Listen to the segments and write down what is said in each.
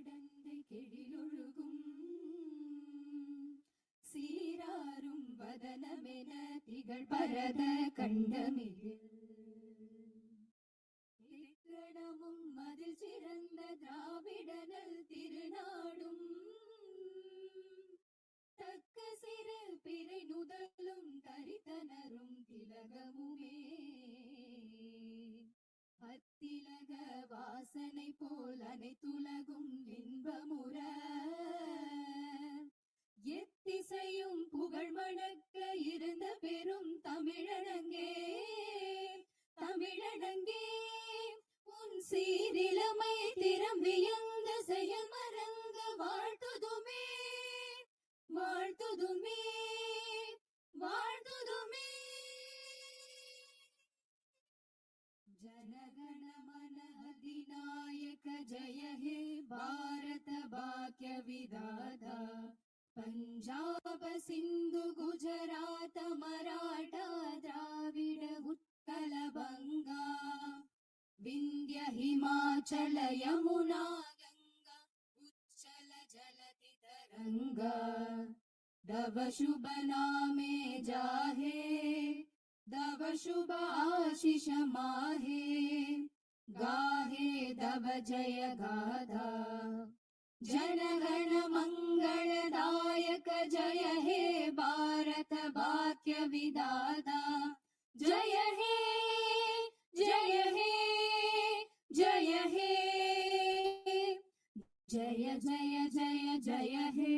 கடந்தை கெழிலொழுகும் சீராரும் வதனமென திகழ் பரத கண்டமிழில் கடமும் அதில் சிறந்த திராவிடனல் திருநாடும் தக்க சிறு பிறை நுதலும் தரித்தனரும் திலகமுமே அத்திலக வாசனை போல் அனைத்துலகும் இன்பமுற எத்திசையும் புகழ் மணக்க இருந்த பெரும் தமிழனங்கே தமிழனங்கே உன் சீரிலமை திறம் வியந்த செயல் மறங்க வாழ்த்துதுமே வாழ்த்துதுமே வாழ்த்துதுமே. जनगण मन अधिनायक जय हे भारत भाग्य विधाता पंजाब सिंधु गुजरात मराठा द्राविड उत्कल बंगा विंध्य हिमाचल यमुना गंगा उच्चल जलधि तरंगा दव शुभ नामे जाहे दव शुभ आशीष माहे गाहे दव जय गाधा जनगण मंगलदायक जय हे भारत भाग्य विधाता जय हे जय हे जय हे जय जय जय जय हे.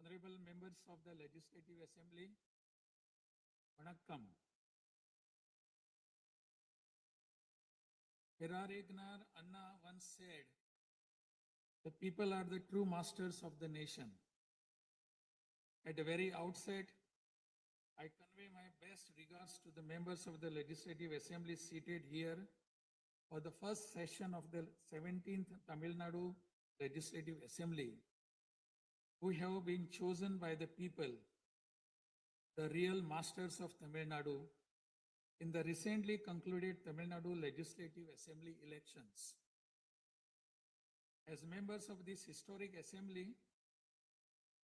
Honorable members of the Legislative Assembly, Vanakkam. Arlekar Anna once said, the people are the true masters of the nation. At the very outset, I convey my best regards to the members of the Legislative Assembly seated here for the first session of the 17th Tamil Nadu Legislative Assembly, who have been chosen by the people, the real masters of Tamil Nadu, in the recently concluded Tamil Nadu Legislative Assembly elections. As members of this historic assembly,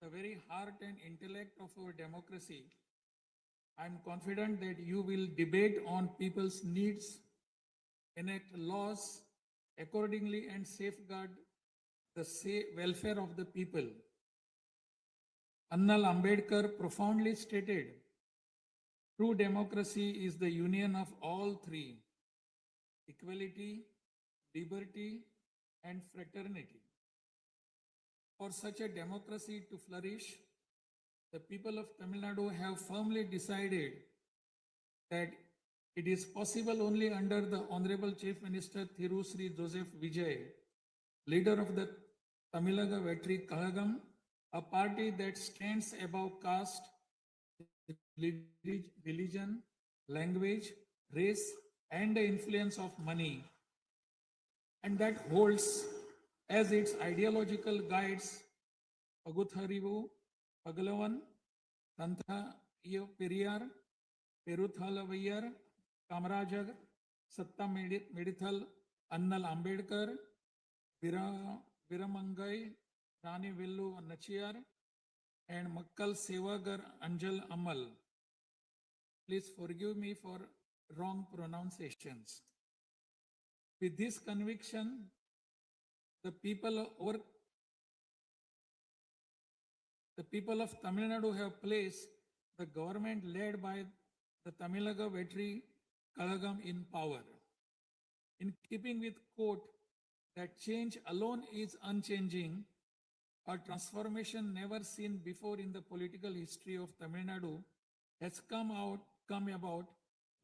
the very heart and intellect of our democracy, I am confident that you will debate on people's needs, enact laws accordingly, and safeguard the welfare of the people. Annal Ambedkar profoundly stated, true democracy is the union of all three: equality, liberty, and fraternity. For such a democracy to flourish, the people of Tamil Nadu have firmly decided that it is possible only under the Honorable Chief Minister Thiru Sri Joseph Vijay, leader of the Tamil Nadu White Paper, a party that stands above caste, religion, language, race, and the influence of money, and that holds as its ideological guides Pagutharivu, Pagalavan, Tantha Iyo Periyar, Peruthalavayar, Kamarajar, Satta Medithal, Annal Ambedkar, Viramangai, Rani Vellu Nachiyar, and Makkal Sevagar Anjal Amal. Please forgive me for wrong pronunciations. With this conviction, the people of Tamil Nadu have placed the government led by the Tamil Nadu White Paper in power. In keeping with quote that change alone is unchanging, a transformation never seen before in the political history of Tamil Nadu has come about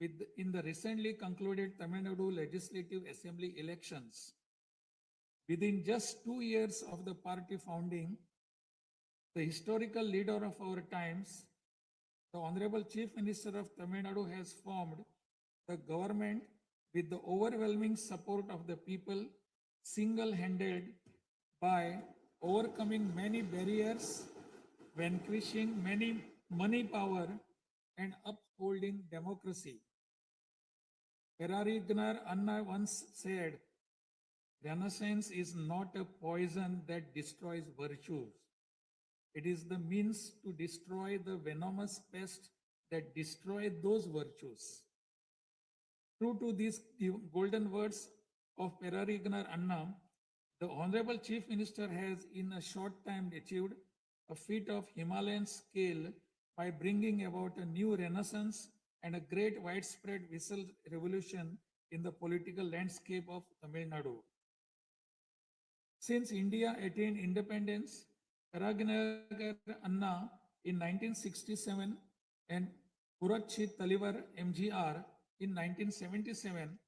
in the recently concluded Tamil Nadu Legislative Assembly elections. Within just 2 years of the party founding, the historical leader of our times, the Honorable Chief Minister of Tamil Nadu, has formed the government with the overwhelming support of the people, single-handed by overcoming many barriers, vanquishing many money power, and upholding democracy. Perarignar Anna once said, Renaissance is not a poison that destroys virtues. It is the means to destroy the venomous pest that destroy those virtues. True to these golden words of Perarignar Anna, the Honorable Chief Minister has in a short time achieved a feat of Himalayan scale by bringing about a new renaissance and a great widespread visual revolution in the political landscape of Tamil Nadu. Since India attained independence, Karaganagar Anna in 1967 and Purachi Talivar MGR in 1977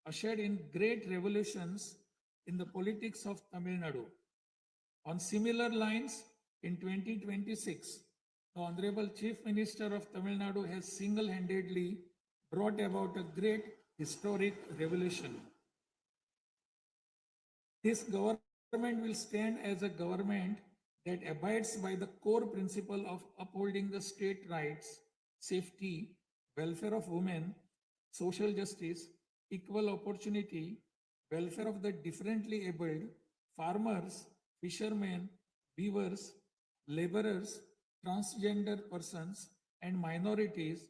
ushered in great revolutions in the politics of Tamil Nadu. On similar lines, in 2026, the Honorable Chief Minister of Tamil Nadu has single-handedly brought about a great historic revolution. This government will stand as a government that abides by the core principle of upholding the state rights, safety, welfare of women, social justice, equal opportunity, welfare of the differently abled, farmers, fishermen, weavers, laborers, transgender persons, and minorities,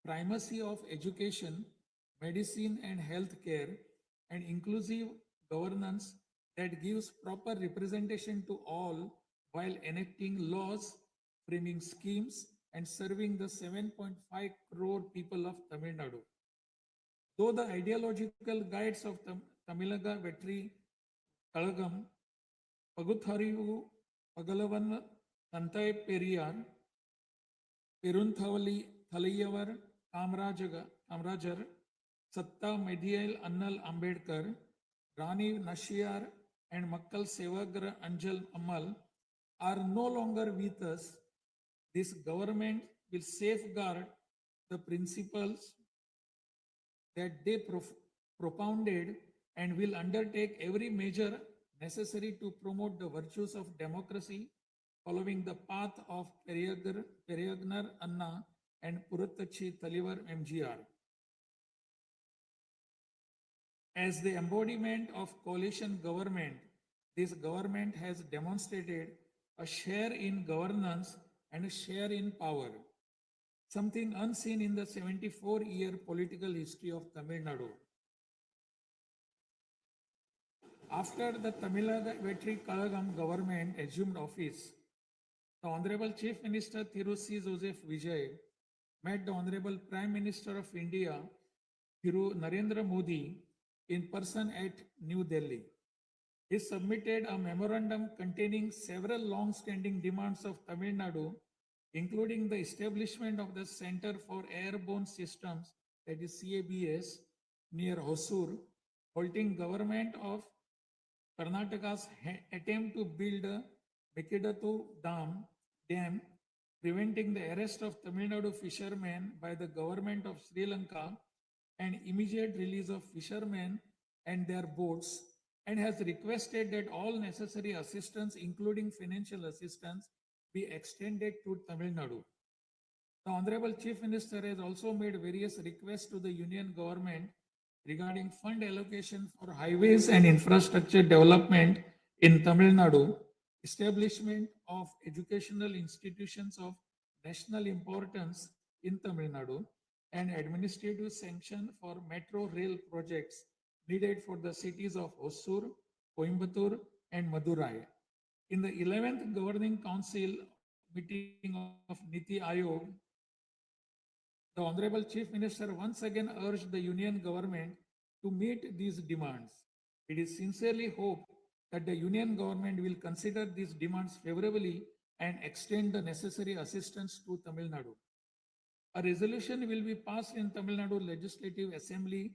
primacy of education, medicine and healthcare, and inclusive governance that gives proper representation to all while enacting laws, framing schemes, and serving the 7.5 crore people of Tamil Nadu. Though the ideological guides of Tamilaga Vetri Kalagam, Pagutharivu, Pagalavan, Tantai Periyar, Perunthavali Thalayavar, Kamrajar, Satta Medial Annal Ambedkar, Rani Nashiar, and Makkal Sevagra Anjal Amal are no longer with us. This government will safeguard the principles that they propounded and will undertake every measure necessary to promote the virtues of democracy following the path of Periyagnar Anna and Purattachi Talivar MGR. As the embodiment of coalition government, this government has demonstrated a share in governance and a share in power, something unseen in the 74-year political history of Tamil Nadu. After the Tamil Vetri Kalagam government assumed office, the Honorable Chief Minister Thiru C. Joseph Vijay met the Honorable Prime Minister of India, Thiru Narendra Modi, in person at New Delhi. He submitted a memorandum containing several long-standing demands of Tamil Nadu, including the establishment of the Center for Airborne Systems, that is CABS, near Hosur, halting government of Karnataka's attempt to build a Mekidatu Dam, preventing the arrest of Tamil Nadu fishermen by the government of Sri Lanka and immediate release of fishermen and their boats, and has requested that all necessary assistance, including financial assistance, be extended to Tamil Nadu. The Honorable Chief Minister has also made various requests to the Union government regarding fund allocation for highways and infrastructure development in Tamil Nadu, establishment of educational institutions of national importance in Tamil Nadu, and administrative sanction for metro rail projects needed for the cities of Hosur, Coimbatore, and Madurai. In the 11th Governing Council meeting of Niti Ayog, the Honorable Chief Minister once again urged the Union government to meet these demands. It is sincerely hoped that the Union government will consider these demands favorably and extend the necessary assistance to Tamil Nadu. A resolution will be passed in Tamil Nadu Legislative Assembly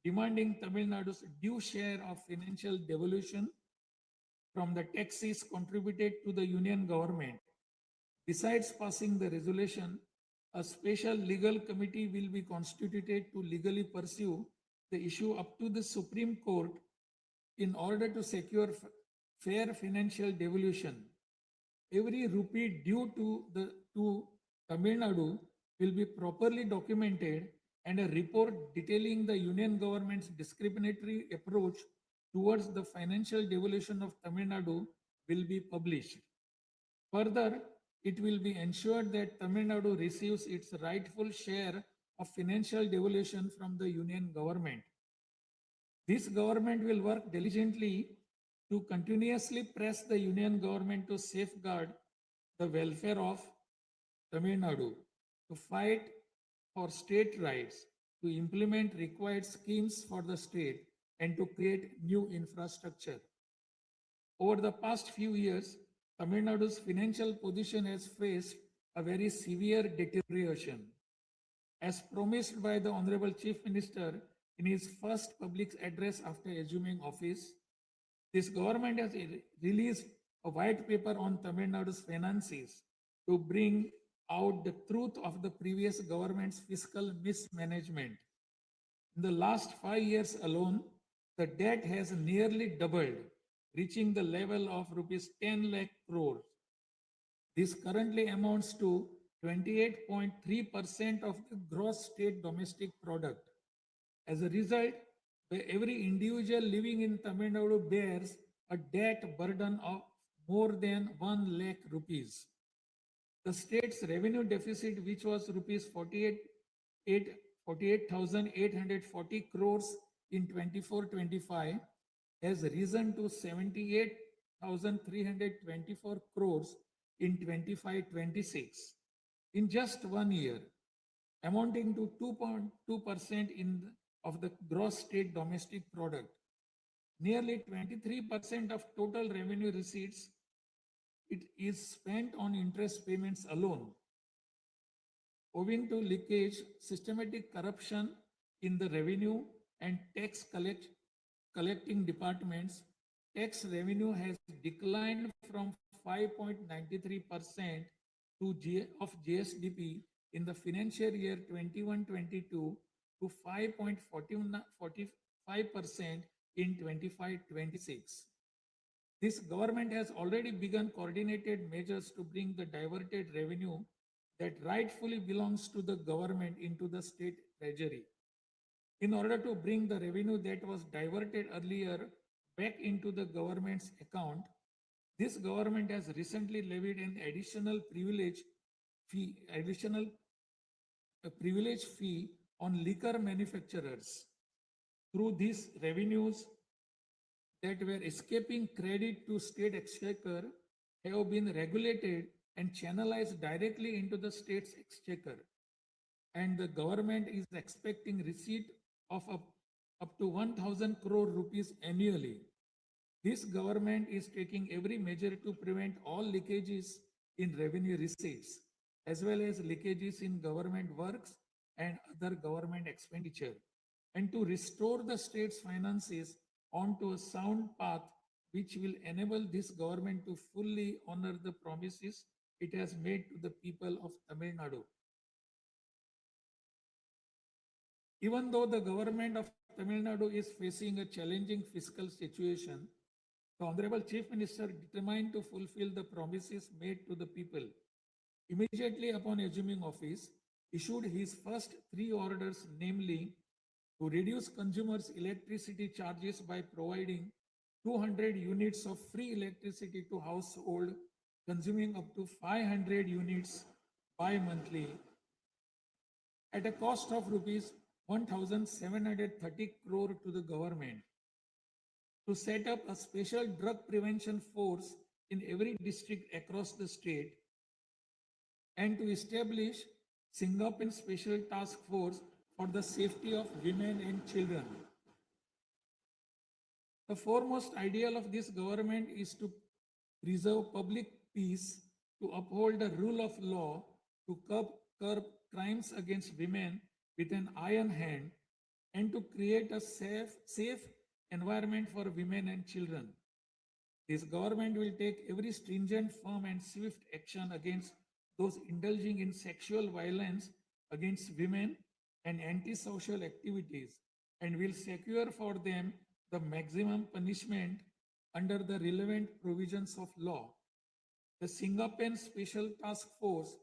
demanding Tamil Nadu's due share of financial devolution from the taxes contributed to the Union government. Besides passing the resolution, a special legal committee will be constituted to legally pursue the issue up to the Supreme Court in order to secure fair financial devolution. Every rupee due to Tamil Nadu will be properly documented, and a report detailing the union government's discriminatory approach towards the financial devolution of Tamil Nadu will be published. Further, it will be ensured that Tamil Nadu receives its rightful share of financial devolution from the union government. This government will work diligently to continuously press the union government to safeguard the welfare of Tamil Nadu, to fight for state rights, to implement required schemes for the state, and to create new infrastructure. Over the past few years, Tamil Nadu's financial position has faced a very severe deterioration. As promised by the Honorable Chief Minister in his first public address after assuming office, this government has released a white paper on Tamil Nadu's finances to bring out the truth of the previous government's fiscal mismanagement. In the last 5 years alone, the debt has nearly doubled, reaching the level of rupees 10 lakh crores. This currently amounts to 28.3% of the gross state domestic product. As a result, every individual living in Tamil Nadu bears a debt burden of more than 1 lakh rupees. The state's revenue deficit, which was rupees 48,840 crores in 24-25, has risen to 78,324 crores in 25-26 in just 1 year, amounting to 2.2% of the gross state domestic product. Nearly 23% of total revenue receipts it is spent on interest payments alone. Owing to leakage, systematic corruption in the revenue and tax collecting departments, tax revenue has declined from 5.93% of GSDP in the financial year 21-22 to 5.45% in 25-26. This government has already begun coordinated measures to bring the diverted revenue that rightfully belongs to the government into the state treasury. In order to bring the revenue that was diverted earlier back into the government's account, this government has recently levied an additional privilege fee on liquor manufacturers. Through these revenues that were escaping credit to state exchequer have been regulated and channelized directly into the state's exchequer. And the government is expecting receipt of up to 1,000 crore rupees annually. This government is taking every measure to prevent all leakages in revenue receipts, as well as leakages in government works and other government expenditure, and to restore the state's finances onto a sound path which will enable this government to fully honor the promises it has made to the people of Tamil Nadu. Even though the government of Tamil Nadu is facing a challenging fiscal situation, the Honorable Chief Minister, determined to fulfill the promises made to the people, immediately upon assuming office, issued his first 3 orders, namely, to reduce consumers' electricity charges by providing 200 units of free electricity to household consuming up to 500 units bi-monthly at a cost of rupees 1,730 crore to the government, to set up a special drug prevention force in every district across the state, and to establish Singaporean Special Task Force for the safety of women and children. The foremost ideal of this government is to preserve public peace, to uphold the rule of law, to curb crimes against women with an iron hand, and to create a safe environment for women and children. This government will take every stringent, firm, and swift action against those indulging in sexual violence against women and antisocial activities, and will secure for them the maximum punishment under the relevant provisions of law. The Singapen Special Task Force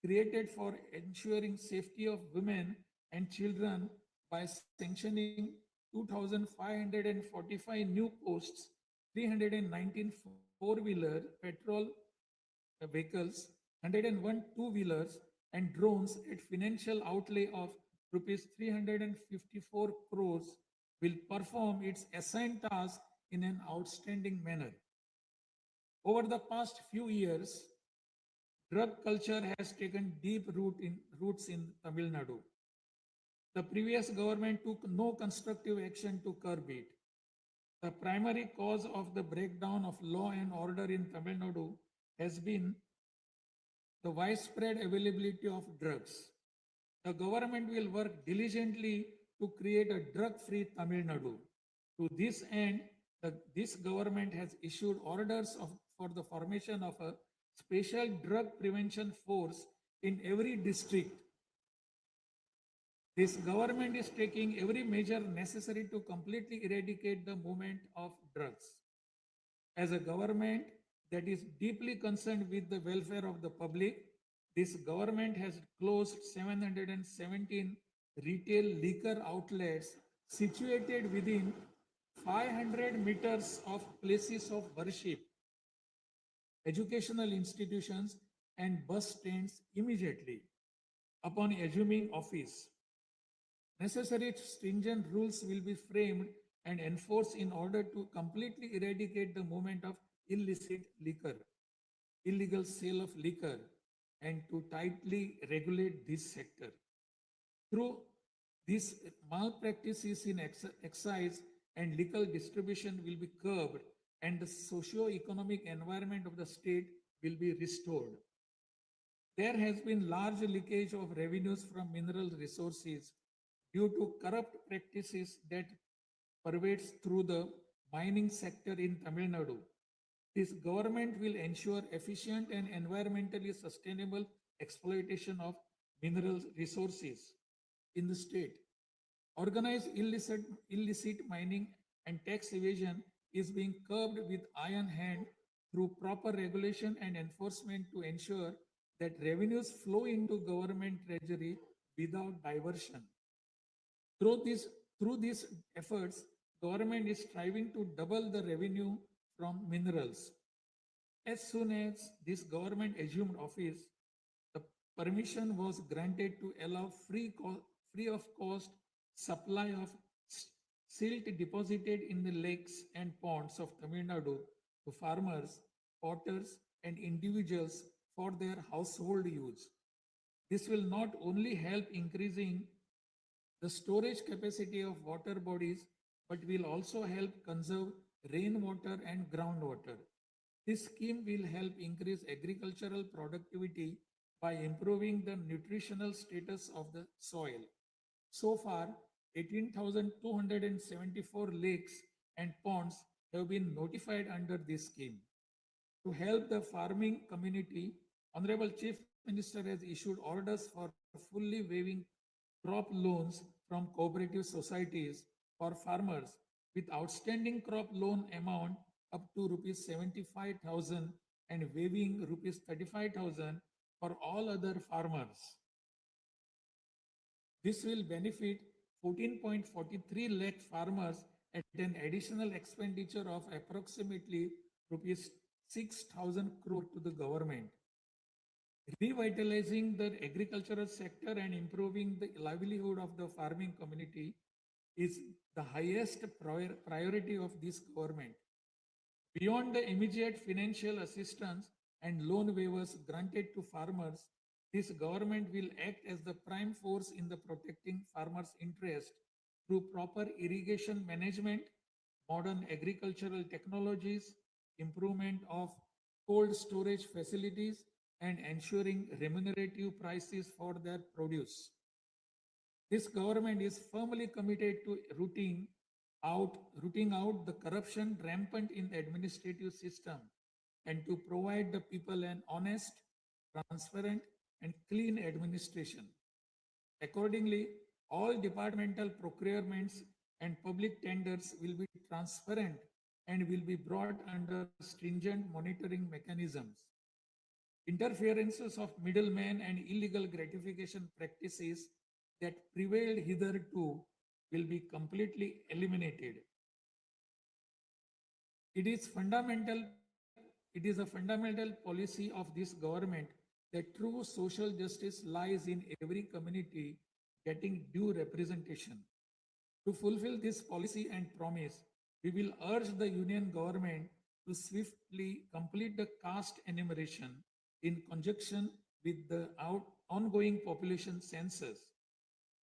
created for ensuring safety of women and children by sanctioning 2,545 new posts, 319 four-wheeler petrol vehicles, 101 two-wheelers and drones at financial outlay of rupees 354 crores will perform its assigned task in an outstanding manner. Over the past few years, drug culture has taken deep roots in Tamil Nadu. The previous government took no constructive action to curb it. The primary cause of the breakdown of law and order in Tamil Nadu has been the widespread availability of drugs. The government will work diligently to create a drug-free Tamil Nadu. To this end, this government has issued orders for the formation of a special drug prevention force in every district. This government is taking every measure necessary to completely eradicate the movement of drugs. As a government that is deeply concerned with the welfare of the public, this government has closed 717 retail liquor outlets situated within 500 meters of places of worship, educational institutions, and bus stands immediately upon assuming office. Necessary stringent rules will be framed and enforced in order to completely eradicate the movement of illicit liquor, illegal sale of liquor, and to tightly regulate this sector. Through these malpractices in excise and liquor distribution will be curbed and the socio-economic environment of the state will be restored. There has been large leakage of revenues from mineral resources due to corrupt practices that pervades through the mining sector in Tamil Nadu. This government will ensure efficient and environmentally sustainable exploitation of mineral resources in the state. Organized illicit mining and tax evasion is being curbed with iron hand through proper regulation and enforcement to ensure that revenues flow into government treasury without diversion. Through these efforts, government is striving to double the revenue from minerals. As soon as this government assumed office, the permission was granted to allow free of cost supply of silt deposited in the lakes and ponds of Tamil Nadu to farmers, potters, and individuals for their household use. This will not only help increasing the storage capacity of water bodies, but will also help conserve rainwater and groundwater. This scheme will help increase agricultural productivity by improving the nutritional status of the soil. So far, 18,274 lakes and ponds have been notified under this scheme. To help the farming community, Honorable Chief Minister has issued orders for fully waiving crop loans from cooperative societies for farmers with outstanding crop loan amount up to rupees 75,000 and waiving rupees 35,000 for all other farmers. This will benefit 14.43 lakh farmers at an additional expenditure of approximately rupees 6,000 crore to the government. Revitalizing the agricultural sector and improving the livelihood of the farming community is the highest priority of this government. Beyond the immediate financial assistance and loan waivers granted to farmers, this government will act as the prime force in the protecting farmers' interest through proper irrigation management, modern agricultural technologies, improvement of cold storage facilities, and ensuring remunerative prices for their produce. This government is firmly committed to rooting out the corruption rampant in the administrative system and to provide the people an honest, transparent, and clean administration. Accordingly, all departmental procurements and public tenders will be transparent and will be brought under stringent monitoring mechanisms. Interferences of middlemen and illegal gratification practices that prevailed hitherto will be completely eliminated. It is fundamental, it is a fundamental policy of this government that true social justice lies in every community getting due representation. To fulfill this policy and promise, we will urge the Union government to swiftly complete the caste enumeration in conjunction with the ongoing population census.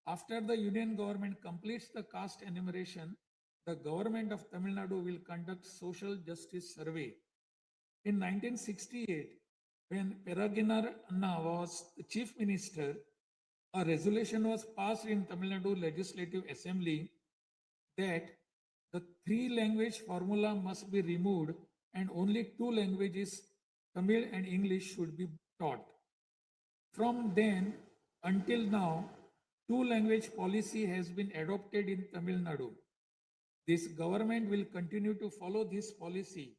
After the Union government completes the caste enumeration, the government of Tamil Nadu will conduct social justice survey. In 1968, when Peregrinath Anna was the chief minister, a resolution was passed in Tamil Nadu Legislative Assembly that the three language formula must be removed and only two languages, Tamil and English, should be taught. From then until now, two language policy has been adopted in Tamil Nadu. This government will continue to follow this policy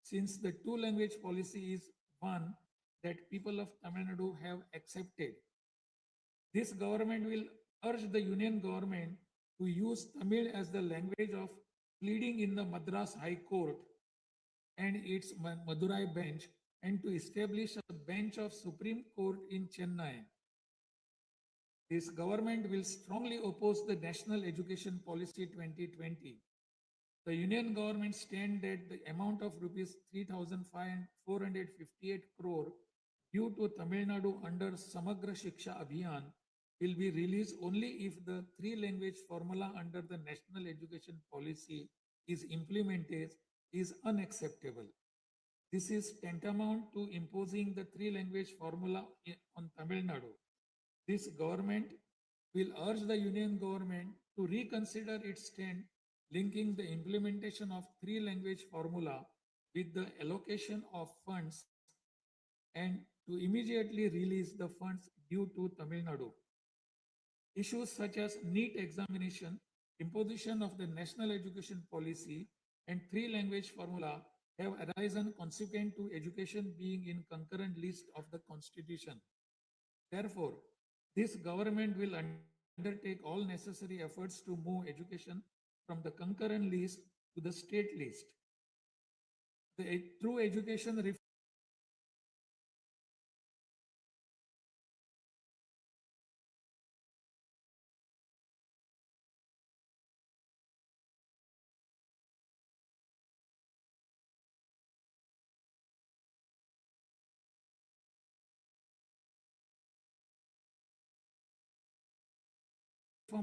since the two language policy is one that people of Tamil Nadu have accepted. This government will urge the Union government to use Tamil as the language of pleading in the Madras High Court and its Madurai bench and to establish a bench of Supreme Court in Chennai. This government will strongly oppose the National Education Policy 2020. The Union government stand that the amount of rupees 3,458 crore due to Tamil Nadu under Samagra Shiksha Abhiyan will be released only if the three language formula under the National Education Policy is implemented is unacceptable. This is tantamount to imposing the three language formula on Tamil Nadu. This government will urge the Union government to reconsider its stand linking the implementation of three language formula with the allocation of funds and to immediately release the funds due to Tamil Nadu. Issues such as NEET examination, imposition of the national education policy, and three language formula have arisen consequent to education being in concurrent list of the Constitution. Therefore, this government will undertake all necessary efforts to move education from the concurrent list to the state list. The true education reform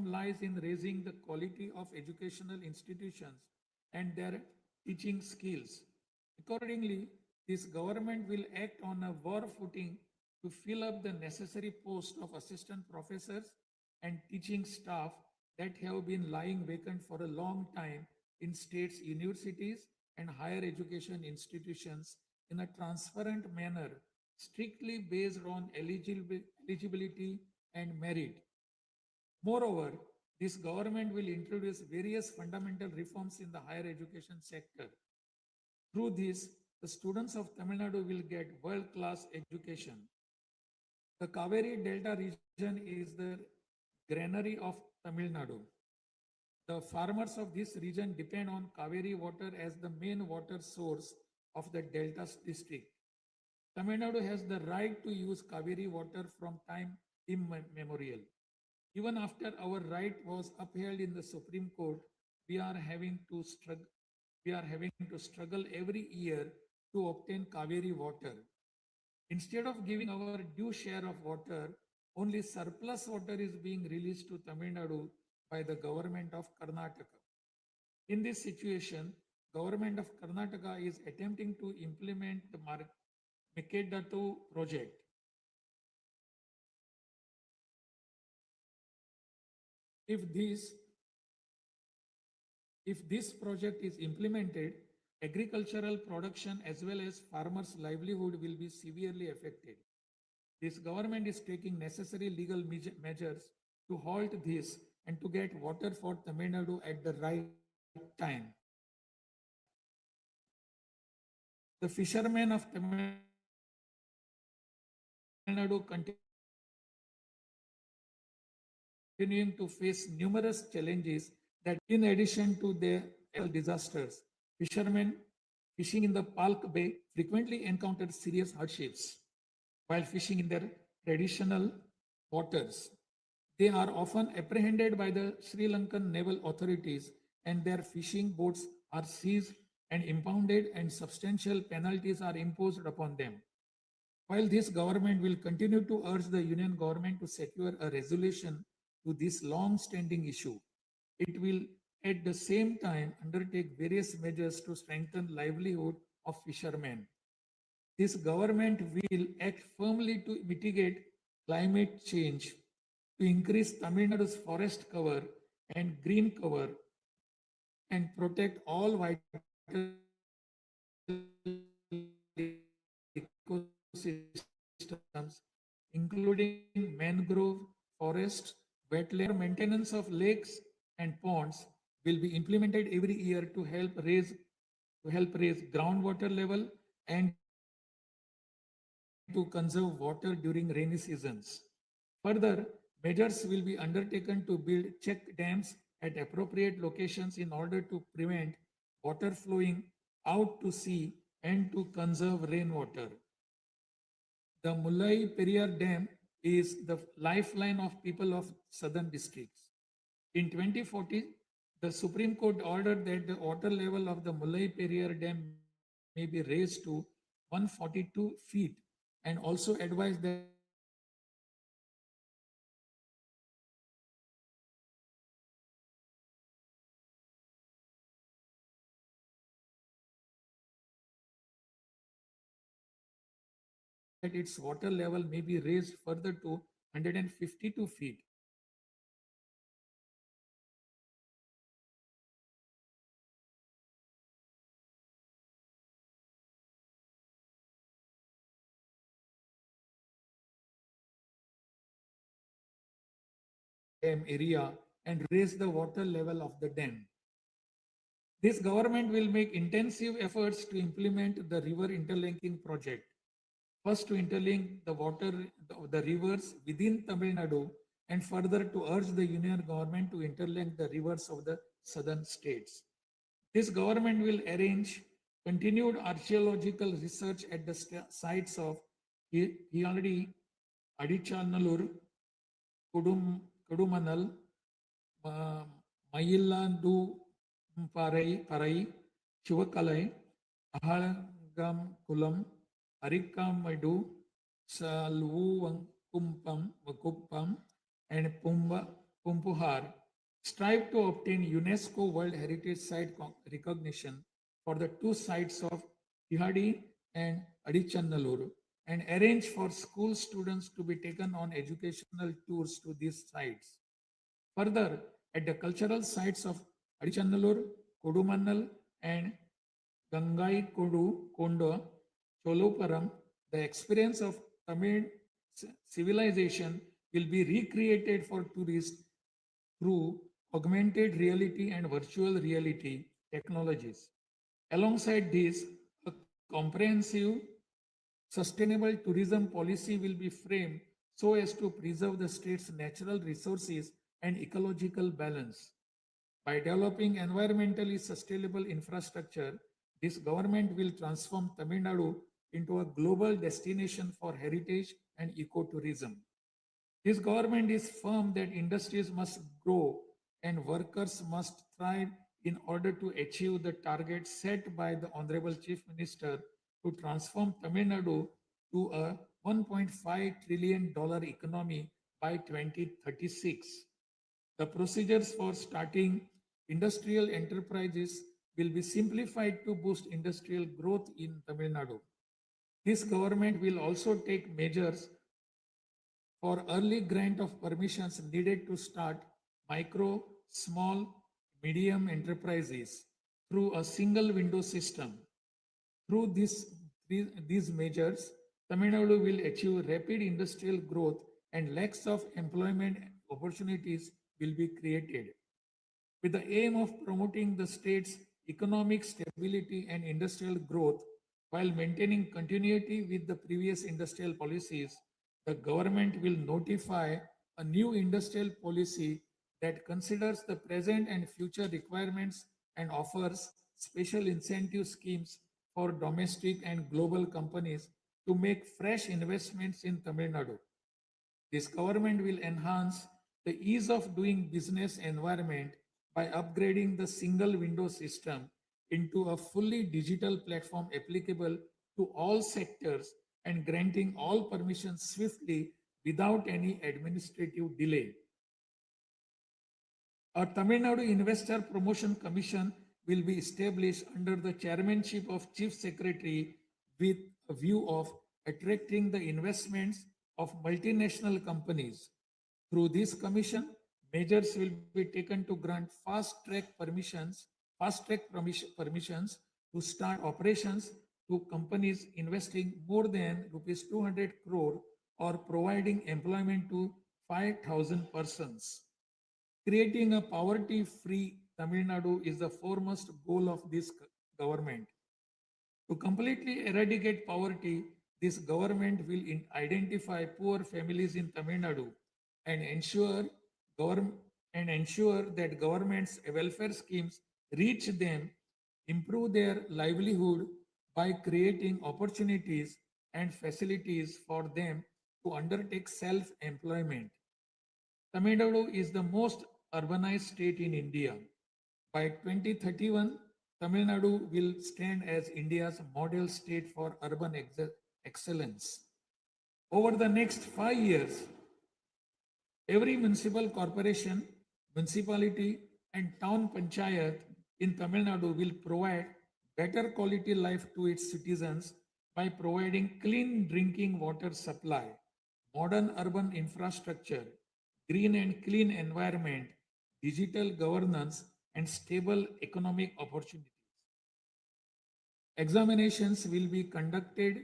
lies in raising the quality of educational institutions and their teaching skills. Accordingly, this government will act on a war footing to fill up the necessary posts of assistant professors and teaching staff that have been lying vacant for a long time in states, universities, and higher education institutions in a transparent manner, strictly based on eligibility and merit. Moreover, this government will introduce various fundamental reforms in the higher education sector. Through this, the students of Tamil Nadu will get world-class education. The Kaveri Delta region is the granary of Tamil Nadu. The farmers of this region depend on Kaveri water as the main water source of the Delta district. Tamil Nadu has the right to use Kaveri water from time immemorial. Even after our right was upheld in the Supreme Court, we are having to struggle every year to obtain Kaveri water. Instead of giving our due share of water, only surplus water is being released to Tamil Nadu by the government of Karnataka. In this situation, government of Karnataka is attempting to implement the Mekedatu project. If this project is implemented, agricultural production as well as farmers' livelihood will be severely affected. This government is taking necessary legal measures to halt this and to get water for Tamil Nadu at the right time. The fishermen of Tamil Nadu continuing to face numerous challenges that, in addition to their disasters, fishermen fishing in the Palk Bay frequently encounter serious hardships while fishing in their traditional waters. They are often apprehended by the Sri Lankan naval authorities and their fishing boats are seized and impounded and substantial penalties are imposed upon them. While this government will continue to urge the union government to secure a resolution to this long-standing issue, it will at the same time undertake various measures to strengthen livelihood of fishermen. This government will act firmly to mitigate climate change, to increase Tamil Nadu's forest cover and green cover, and protect all vital ecosystems, including mangrove forests, wetland maintenance of lakes and ponds, will be implemented every year to help raise groundwater level and to conserve water during rainy seasons. Further, measures will be undertaken to build check dams at appropriate locations in order to prevent water flowing out to sea and to conserve rainwater. The Mullai Periyar Dam is the lifeline of people of southern districts. In 2040, the Supreme Court ordered that the water level of the Mullai Periyar Dam may be raised to 142 feet and also advised that its water level may be raised further to 152 feet. Dam area and raise the water level of the dam. This government will make intensive efforts to implement the river interlinking project. First, to interlink the rivers within Tamil Nadu, and further to urge the union government to interlink the rivers of the southern states. This government will arrange continued archaeological research at the sites of Hiyaldi, Adichanallur, Kudumanal, Mayillandu Parai, Chivakalai, Ahalagam Kulam, Arikamadu, Vakuppam, and Pumpuhar strive to obtain UNESCO World Heritage Site recognition for the two sites of Tihadi and Adichanallur and arrange for school students to be taken on educational tours to these sites. Further, at the cultural sites of Adichanallur, Kodumannal, and Gangai Kondo, Choluparam, the experience of Tamil civilization will be recreated for tourists through augmented reality and virtual reality technologies. Alongside this, a comprehensive sustainable tourism policy will be framed so as to preserve the state's natural resources and ecological balance. By developing environmentally sustainable infrastructure, this government will transform Tamil Nadu into a global destination for heritage and ecotourism. This government is firm that industries must grow and workers must thrive in order to achieve the target set by the Honorable Chief Minister to transform Tamil Nadu to a $1.5 trillion economy by 2036. The procedures for starting industrial enterprises will be simplified to boost industrial growth in Tamil Nadu. This government will also take measures for early grant of permissions needed to start micro, small, medium enterprises through a single window system. Through these measures, Tamil Nadu will achieve rapid industrial growth and lakhs of employment opportunities will be created. With the aim of promoting the state's economic stability and industrial growth, While maintaining continuity with the previous industrial policies, the government will notify a new industrial policy that considers the present and future requirements and offers special incentive schemes for domestic and global companies to make fresh investments in Tamil Nadu. This government will enhance the ease of doing business environment by upgrading the single window system into a fully digital platform applicable to all sectors and granting all permissions swiftly without any administrative delay. A Tamil Nadu Investor Promotion Commission will be established under the chairmanship of Chief Secretary with a view of attracting the investments of multinational companies. Through this commission, measures will be taken to grant fast track permissions to start operations to companies investing more than rupees 200 crore or providing employment to 5,000 persons. Creating a poverty free Tamil Nadu is the foremost goal of this government. To completely eradicate poverty, this government will identify poor families in Tamil Nadu and govern- ensure that government's welfare schemes reach them, improve their livelihood by creating opportunities and facilities for them to undertake self-employment. Tamil Nadu is the most urbanized state in India. By 2031, Tamil Nadu will stand as India's model state for urban excellence. Over the next 5 years, every municipal corporation, municipality, and town panchayat in Tamil Nadu will provide better quality life to its citizens by providing clean drinking water supply, modern urban infrastructure, green and clean environment, digital governance, and stable economic opportunities. Examinations will be conducted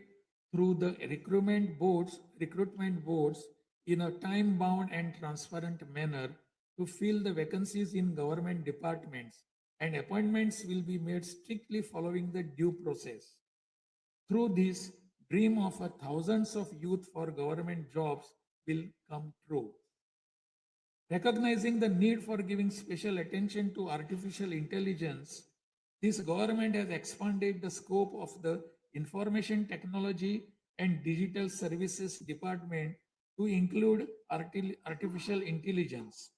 through the recruitment boards in a time bound and transparent manner to fill the vacancies in government departments, and appointments will be made strictly following the due process. Through this, dream of thousands of youth for government jobs will come true. Recognizing the need for giving special attention to artificial intelligence, this government has expanded the scope of the Information Technology and Digital Services Department to include artificial intelligence.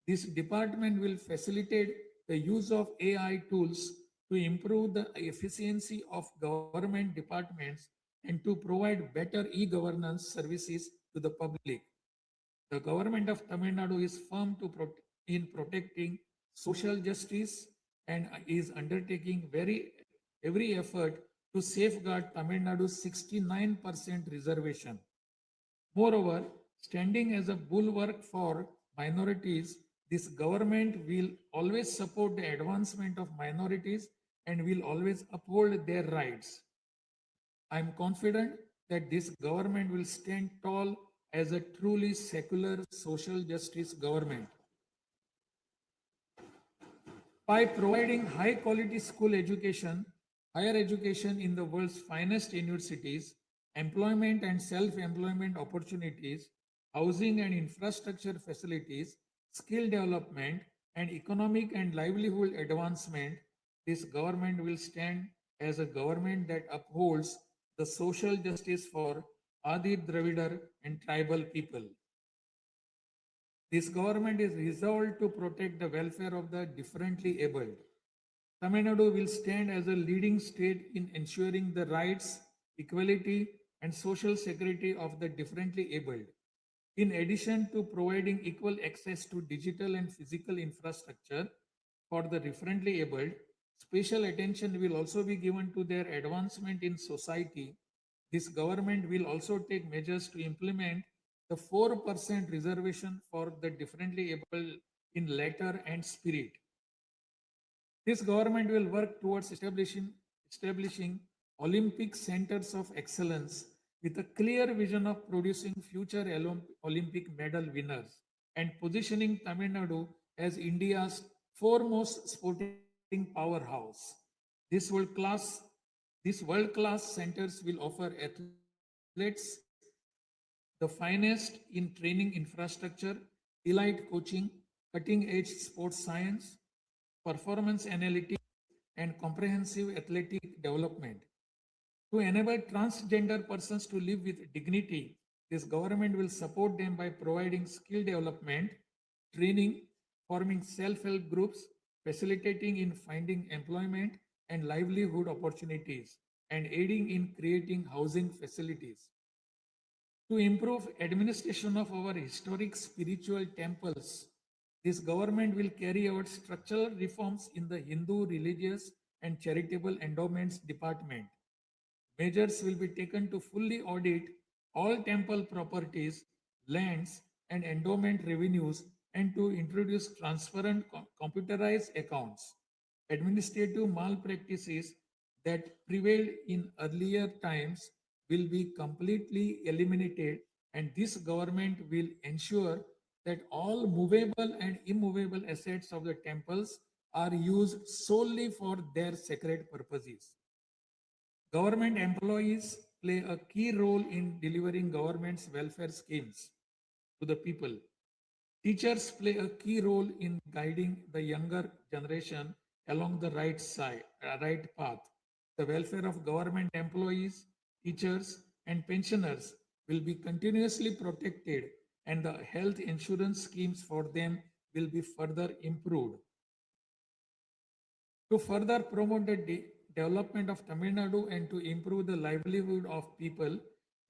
This department will facilitate the use of AI tools to improve the efficiency of government departments and to provide better e-governance services to the public. The government of Tamil Nadu is firm in protecting social justice and is undertaking every effort to safeguard Tamil Nadu's 69% reservation. Moreover, standing as a bulwark for minorities, this government will always support the advancement of minorities and will always uphold their rights. I am confident that this government will stand tall as a truly secular social justice government. By providing high quality school education, higher education in the world's finest universities, employment and self employment opportunities, housing and infrastructure facilities, skill development, and economic and livelihood advancement, this government will stand as a government that upholds the social justice for Adi Dravidar and tribal people. This government is resolved to protect the welfare of the differently abled. Tamil Nadu will stand as a leading state in ensuring the rights, equality, and social security of the differently abled. In addition to providing equal access to digital and physical infrastructure for the differently abled, special attention will also be given to their advancement in society. This government will also take measures to implement the 4% reservation for the differently able in letter and spirit. This government will work towards establishing Olympic centers of excellence with a clear vision of producing future Olympic medal winners and positioning Tamil Nadu as India's foremost sporting powerhouse. This world class These world-class centers will offer athletes the finest in training infrastructure, elite coaching, cutting-edge sports science, performance analytics, and comprehensive athletic development. To enable transgender persons to live with dignity, this government will support them by providing skill development, training, forming self-help groups, facilitating in finding employment and livelihood opportunities, and aiding in creating housing facilities. To improve administration of our historic spiritual temples, this government will carry out structural reforms in the Hindu religious and charitable endowments department. Measures will be taken to fully audit all temple properties, lands, and endowment revenues and to introduce transparent computerized accounts. Administrative malpractices that prevailed in earlier times will be completely eliminated, and this government will ensure that all movable and immovable assets of the temples are used solely for their sacred purposes. Government employees play a key role in delivering government's welfare schemes to the people. Teachers play a key role in guiding the younger generation along the right path. The welfare of government employees, teachers, and pensioners will be continuously protected, and the health insurance schemes for them will be further improved. To further promote the development of Tamil Nadu and to improve the livelihood of people,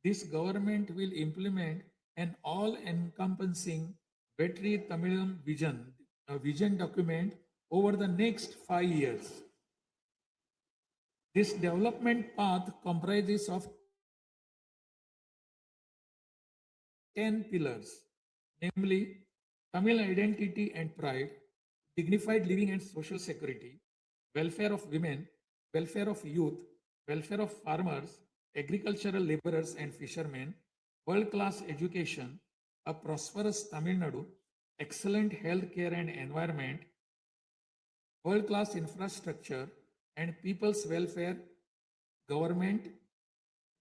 this government will implement an all-encompassing Vetri Tamilam vision, a vision document over the next 5 years. This development path comprises of 10 pillars, namely Tamil identity and pride, dignified living and social security, welfare of women, welfare of youth, welfare of farmers, agricultural laborers and fishermen, world-class education, a prosperous Tamil Nadu, excellent health care and environment, world-class infrastructure, and people's welfare government,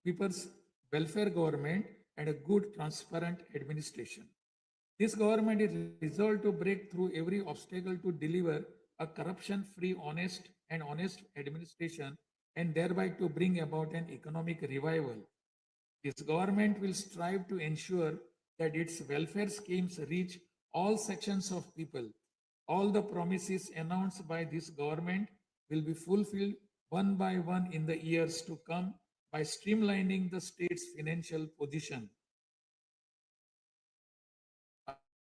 people's welfare government, and a good, transparent administration. This government is resolved to break through every obstacle to deliver a corruption-free, honest administration and thereby to bring about an economic revival. This government will strive to ensure that its welfare schemes reach all sections of people. All the promises announced by this government will be fulfilled one by one in the years to come by streamlining the state's financial position.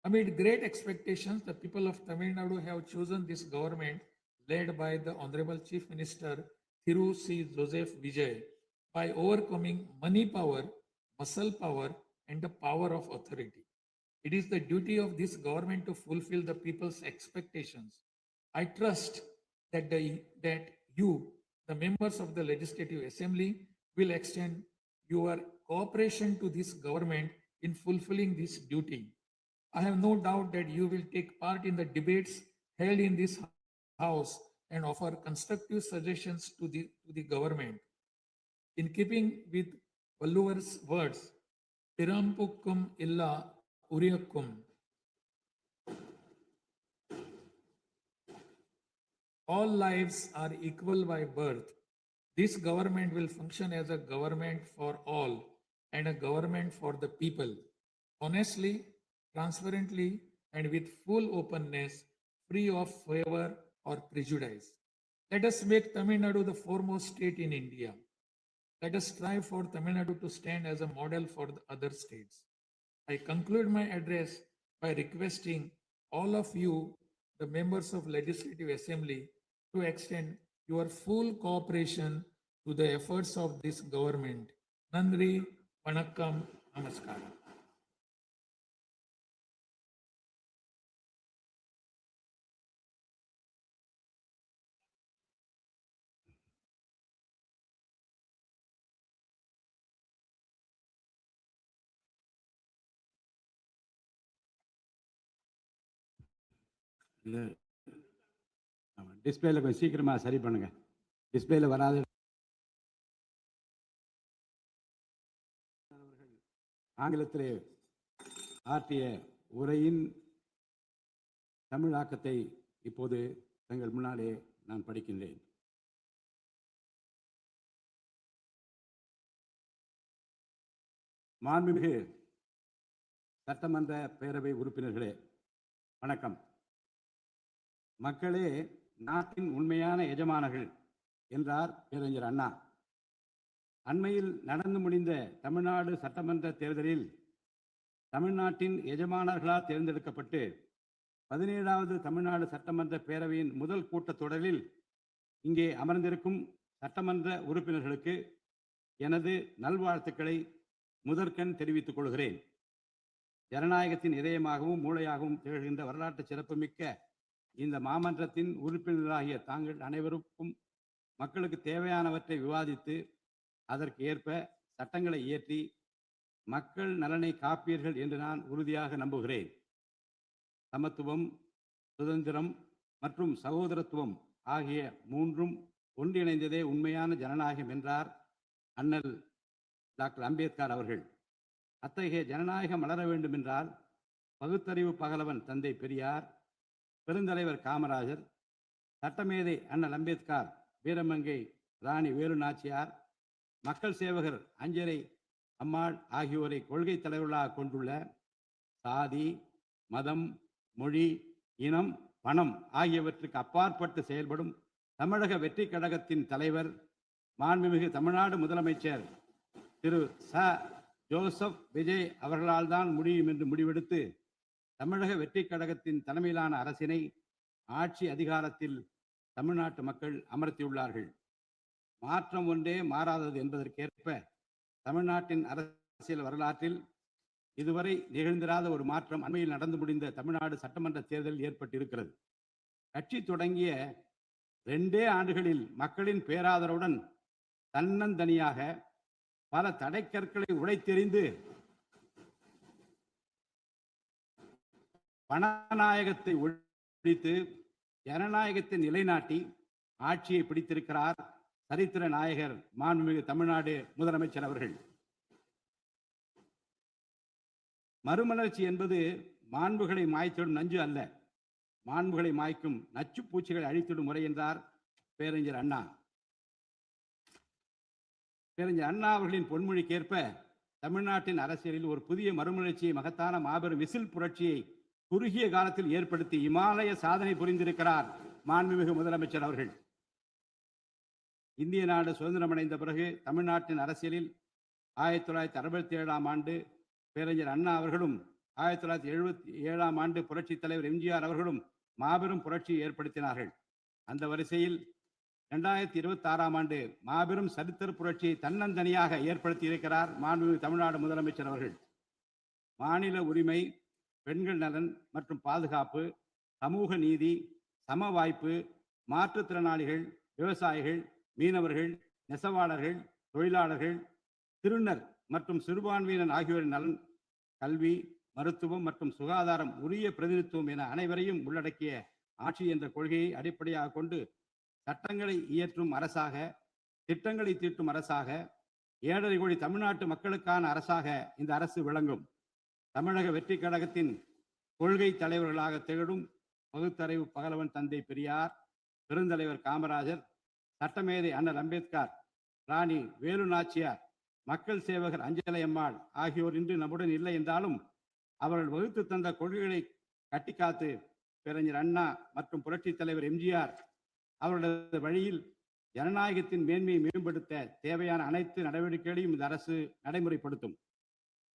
Amid great expectations, the people of Tamil Nadu have chosen this government led by the Honorable Chief Minister Thiru C. Joseph Vijay by overcoming money power, muscle power, and the power of authority. It is the duty of this government to fulfill the people's expectations. I trust that you, the members of the Legislative Assembly, will extend your cooperation to this government in fulfilling this duty. I have no doubt that you will take part in the debates held in this House and offer constructive suggestions to the government. In keeping with Valluvar's words, Pirampukkum illa Uriyakkum. All lives are equal by birth. This government will function as a government for all and a government for the people. Honestly, transparently, and with full openness, free of favor or prejudice. Let us make Tamil Nadu the foremost state in India. Let us strive for Tamil Nadu to stand as a model for the other states. I conclude my address by requesting all of you, the members of Legislative Assembly, to extend your full cooperation to the efforts of this government. Nandri, Vanakkam, Namaskaram. இது டிஸ்பிளேல கொஞ்சம் சீக்கிரமாக சரி பண்ணுங்கள். டிஸ்பிளேல வராது. ஆங்கிலத்திலே ஆற்றிய உரையின் தமிழாக்கத்தை இப்போது தங்கள் முன்னாலே நான் படிக்கின்றேன். மாண்புமிகு சட்டமன்ற பேரவை உறுப்பினர்களே, வணக்கம். மக்களே நாட்டின் உண்மையான எஜமானர்கள் என்றார் பேரறிஞர் அண்ணா. அண்மையில் நடந்து முடிந்த தமிழ்நாடு சட்டமன்ற தேர்தலில் தமிழ்நாட்டின் எஜமானர்களால் தேர்ந்தெடுக்கப்பட்டு 17வது தமிழ்நாடு சட்டமன்ற பேரவையின் முதல் கூட்டத்தொடரில் இங்கே அமர்ந்திருக்கும் சட்டமன்ற உறுப்பினர்களுக்கு எனது நல்வாழ்த்துக்களை முதற்கண் தெரிவித்துக் கொள்கிறேன். ஜனநாயகத்தின் இதயமாகவும் மூளையாகவும் திகழ்கின்ற வரலாற்று சிறப்புமிக்க இந்த மாமன்றத்தின் உறுப்பினர்களாகிய தாங்கள் அனைவருக்கும் மக்களுக்கு தேவையானவற்றை விவாதித்து அதற்கு ஏற்ப சட்டங்களை இயற்றி மக்கள் நலனை காப்பீர்கள் என்று நான் உறுதியாக நம்புகிறேன். சமத்துவம், சுதந்திரம் மற்றும் சகோதரத்துவம் ஆகிய மூன்றும் ஒன்றிணைந்ததே உண்மையான ஜனநாயகம் என்றார் அண்ணல் டாக்டர் அம்பேத்கர் அவர்கள். அத்தகைய ஜனநாயகம் வளர வேண்டும் என்றால் பகுத்தறிவு பகலவன் தந்தை பெரியார், பெருந்தலைவர் காமராஜர், சட்டமேதை அண்ணல் அம்பேத்கர், வீரமங்கை ராணி வேலு நாச்சியார், மக்கள் சேவகர் அஞ்சரை அம்மாள் ஆகியோரை கொள்கை தலைவர்களாக கொண்டுள்ள சாதி, மதம், மொழி, இனம், பணம் ஆகியவற்றுக்கு அப்பாற்பட்டு செயல்படும் தமிழக வெற்றி கழகத்தின் தலைவர் மாண்புமிகு தமிழ்நாடு முதலமைச்சர் திரு ஜோசப் விஜய் அவர்களால் தான் முடியும் என்று முடிவெடுத்து தமிழக வெற்றி கழகத்தின் தலைமையிலான அரசினை ஆட்சி அதிகாரத்தில் தமிழ்நாட்டு மக்கள் அமர்த்தியுள்ளார்கள். மாற்றம் ஒன்றே மாறாதது என்பதற்கேற்ப தமிழ்நாட்டின் அரசியல் வரலாற்றில் இதுவரை நிகழ்ந்திராத ஒரு மாற்றம் அண்மையில் நடந்து முடிந்த தமிழ்நாடு சட்டமன்ற தேர்தலில் ஏற்பட்டிருக்கிறது. கட்சி தொடங்கிய 2 ஆண்டுகளில் மக்களின் பேராதரவுடன் தன்னந்தனியாக பல தடைக்கற்களை உடைத்தெறிந்து பணநாயகத்தை ஒழித்து ஜனநாயகத்தை நிலைநாட்டி ஆட்சியை பிடித்திருக்கிறார் சரித்திர நாயகர் மாண்புமிகு தமிழ்நாடு முதலமைச்சர் அவர்கள். மறுமலர்ச்சி என்பது மாண்புகளை மாய்த்திடும் நஞ்சு அல்ல, மாண்புகளை மாய்க்கும் நச்சு பூச்சிகளை அழித்திடும் முறை என்றார் பேரறிஞர் அண்ணா. பேரறிஞர் அண்ணா அவர்களின் பொன்மொழிக்கேற்ப தமிழ்நாட்டின் அரசியலில் ஒரு புதிய மறுமலர்ச்சியை, மகத்தான மாபெரும் விசில் புரட்சியை குறுகிய காலத்தில் ஏற்படுத்தி இமாலய சாதனை புரிந்திருக்கிறார் மாண்புமிகு முதலமைச்சர் அவர்கள். இந்திய நாடு சுதந்திரமடைந்த பிறகு தமிழ்நாட்டின் அரசியலில் 1967ஆம் ஆண்டு பேரறிஞர் அண்ணா அவர்களும் 1977ஆம் ஆண்டு புரட்சித் தலைவர் எம்ஜிஆர் அவர்களும் மாபெரும் புரட்சியை ஏற்படுத்தினார்கள். அந்த வரிசையில் 2026ஆம் ஆண்டு மாபெரும் சரித்திர புரட்சியை தன்னந்தனியாக ஏற்படுத்தி இருக்கிறார் மாண்புமிகு தமிழ்நாடு முதலமைச்சர் அவர்கள். மாநில உரிமை, பெண்கள் நலன் மற்றும் பாதுகாப்பு, சமூக நீதி, சம வாய்ப்பு, மாற்றுத்திறனாளிகள், விவசாயிகள், மீனவர்கள், நெசவாளர்கள், தொழிலாளர்கள், திருநர் மற்றும் சிறுபான்மையினர் ஆகியோரின் நலன், கல்வி, மருத்துவம் மற்றும் சுகாதாரம், உரிய பிரதிநிதித்துவம் என அனைவரையும் உள்ளடக்கிய ஆட்சி என்ற கொள்கையை அடிப்படையாக கொண்டு சட்டங்களை இயற்றும் அரசாக, திட்டங்களை தீட்டும் அரசாக, 7.5 கோடி தமிழ்நாட்டு மக்களுக்கான அரசாக இந்த அரசு விளங்கும். தமிழக வெற்றி கழகத்தின் கொள்கை தலைவர்களாக திகழும் பகுத்தறிவு பகலவன் தந்தை பெரியார், பெருந்தலைவர் காமராஜர், சட்டமேதை அண்ணல் அம்பேத்கர், ராணி வேலு நாச்சியார், மக்கள் சேவகர் அஞ்சலை அம்மாள் ஆகியோர் இன்று நம்முடன் இல்லை என்றாலும் அவர்கள் வகுத்து தந்த கொள்கைகளை கட்டிக்காத்து பேரறிஞர் அண்ணா மற்றும் புரட்சித் தலைவர் எம்ஜிஆர் அவர்களது வழியில் ஜனநாயகத்தின் மேன்மையை மேம்படுத்த தேவையான அனைத்து நடவடிக்கைகளையும் இந்த அரசு நடைமுறைப்படுத்தும்.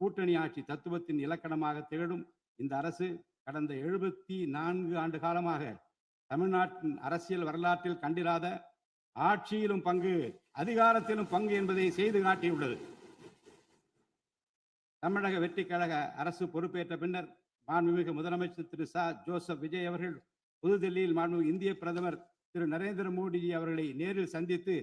கூட்டணி ஆட்சி தத்துவத்தின் இலக்கணமாக திகழும் இந்த அரசு கடந்த 74 ஆண்டு காலமாக தமிழ்நாட்டின் அரசியல் வரலாற்றில் கண்டிராத ஆட்சியிலும் பங்கு, அதிகாரத்திலும் பங்கு என்பதை செய்து காட்டியுள்ளது. தமிழக வெற்றி கழக அரசு பொறுப்பேற்ற பின்னர் மாண்புமிகு முதலமைச்சர் திரு ஜோசப் விஜய் அவர்கள் புதுதில்லியில் மாண்புமிகு இந்திய பிரதமர் திரு நரேந்திர மோடிஜி அவர்களை நேரில் சந்தித்து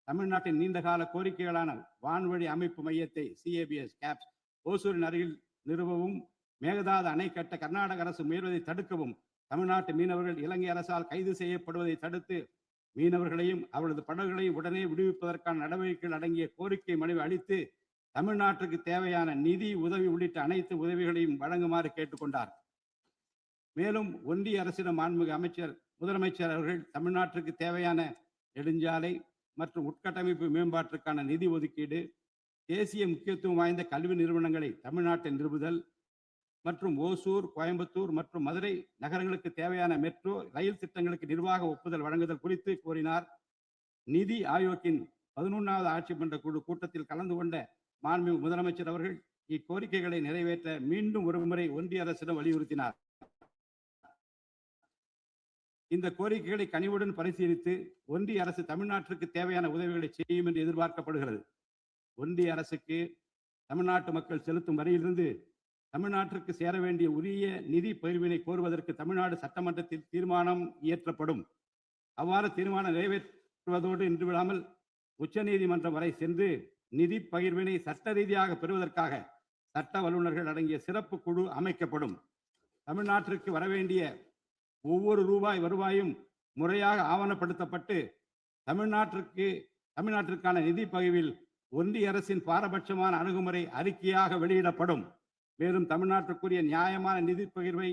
தமிழ்நாட்டின் நீண்டகால கோரிக்கைகளான வான்வழி அமைப்பு மையத்தை CABS கேப்ஸ் ஓசூரின் அருகில் நிறுவவும், மேகதாது அணை கட்ட கர்நாடக அரசு முயல்வதை தடுக்கவும், தமிழ்நாட்டு மீனவர்கள் இலங்கை அரசால் கைது செய்யப்படுவதை தடுத்து மீனவர்களையும் அவரது படகுகளையும் உடனே விடுவிப்பதற்கான நடவடிக்கைகள் அடங்கிய கோரிக்கை மனுவை அளித்து தமிழ்நாட்டுக்கு தேவையான நிதி உதவி உள்ளிட்ட அனைத்து உதவிகளையும் வழங்குமாறு கேட்டுக்கொண்டார். மேலும் ஒன்றிய அரசிடம் மாண்புமிகு முதலமைச்சர் அவர்கள் தமிழ்நாட்டிற்கு தேவையான நெடுஞ்சாலை மற்றும் உட்கட்டமைப்பு மேம்பாட்டிற்கான நிதி ஒதுக்கீடு, தேசிய முக்கியத்துவம் வாய்ந்த கல்வி நிறுவனங்களை தமிழ்நாட்டில் நிறுவுதல் மற்றும் ஓசூர், கோயம்புத்தூர் மற்றும் மதுரை நகரங்களுக்கு தேவையான மெட்ரோ ரயில் திட்டங்களுக்கு நிர்வாக ஒப்புதல் வழங்குதல் குறித்து கோரினார். நிதி ஆயோக்கின் 11வது ஆட்சி மன்ற குழு கூட்டத்தில் கலந்து கொண்ட மாண்புமிகு முதலமைச்சர் அவர்கள் இக்கோரிக்கைகளை நிறைவேற்ற மீண்டும் ஒருமுறை ஒன்றிய அரசிடம் வலியுறுத்தினார். இந்த கோரிக்கைகளை கனிவுடன் பரிசீலித்து ஒன்றிய அரசு தமிழ்நாட்டிற்கு தேவையான உதவிகளை செய்யும் என்று எதிர்பார்க்கப்படுகிறது. ஒன்றிய அரசுக்கு தமிழ்நாட்டு மக்கள் செலுத்தும் வரியிலிருந்து தமிழ்நாட்டிற்கு சேர வேண்டிய உரிய நிதி பகிர்வினை கோருவதற்கு தமிழ்நாடு சட்டமன்றத்தில் தீர்மானம் இயற்றப்படும். அவ்வாறு தீர்மானம் நிறைவேற்றுவதோடு நின்றுவிடாமல் உச்சநீதிமன்றம் வரை சென்று நிதி பகிர்வினை சட்ட ரீதியாக பெறுவதற்காக சட்ட வல்லுநர்கள் அடங்கிய சிறப்பு குழு அமைக்கப்படும். தமிழ்நாட்டிற்கு வரவேண்டிய ஒவ்வொரு ரூபாய் வருவாயும் முறையாக ஆவணப்படுத்தப்பட்டு தமிழ்நாட்டிற்கான நிதி பகிர்வில் ஒன்றிய அரசின் பாரபட்சமான அணுகுமுறை அறிக்கையாக வெளியிடப்படும். மேலும் தமிழ்நாட்டிற்குரிய நியாயமான நிதி பகிர்வை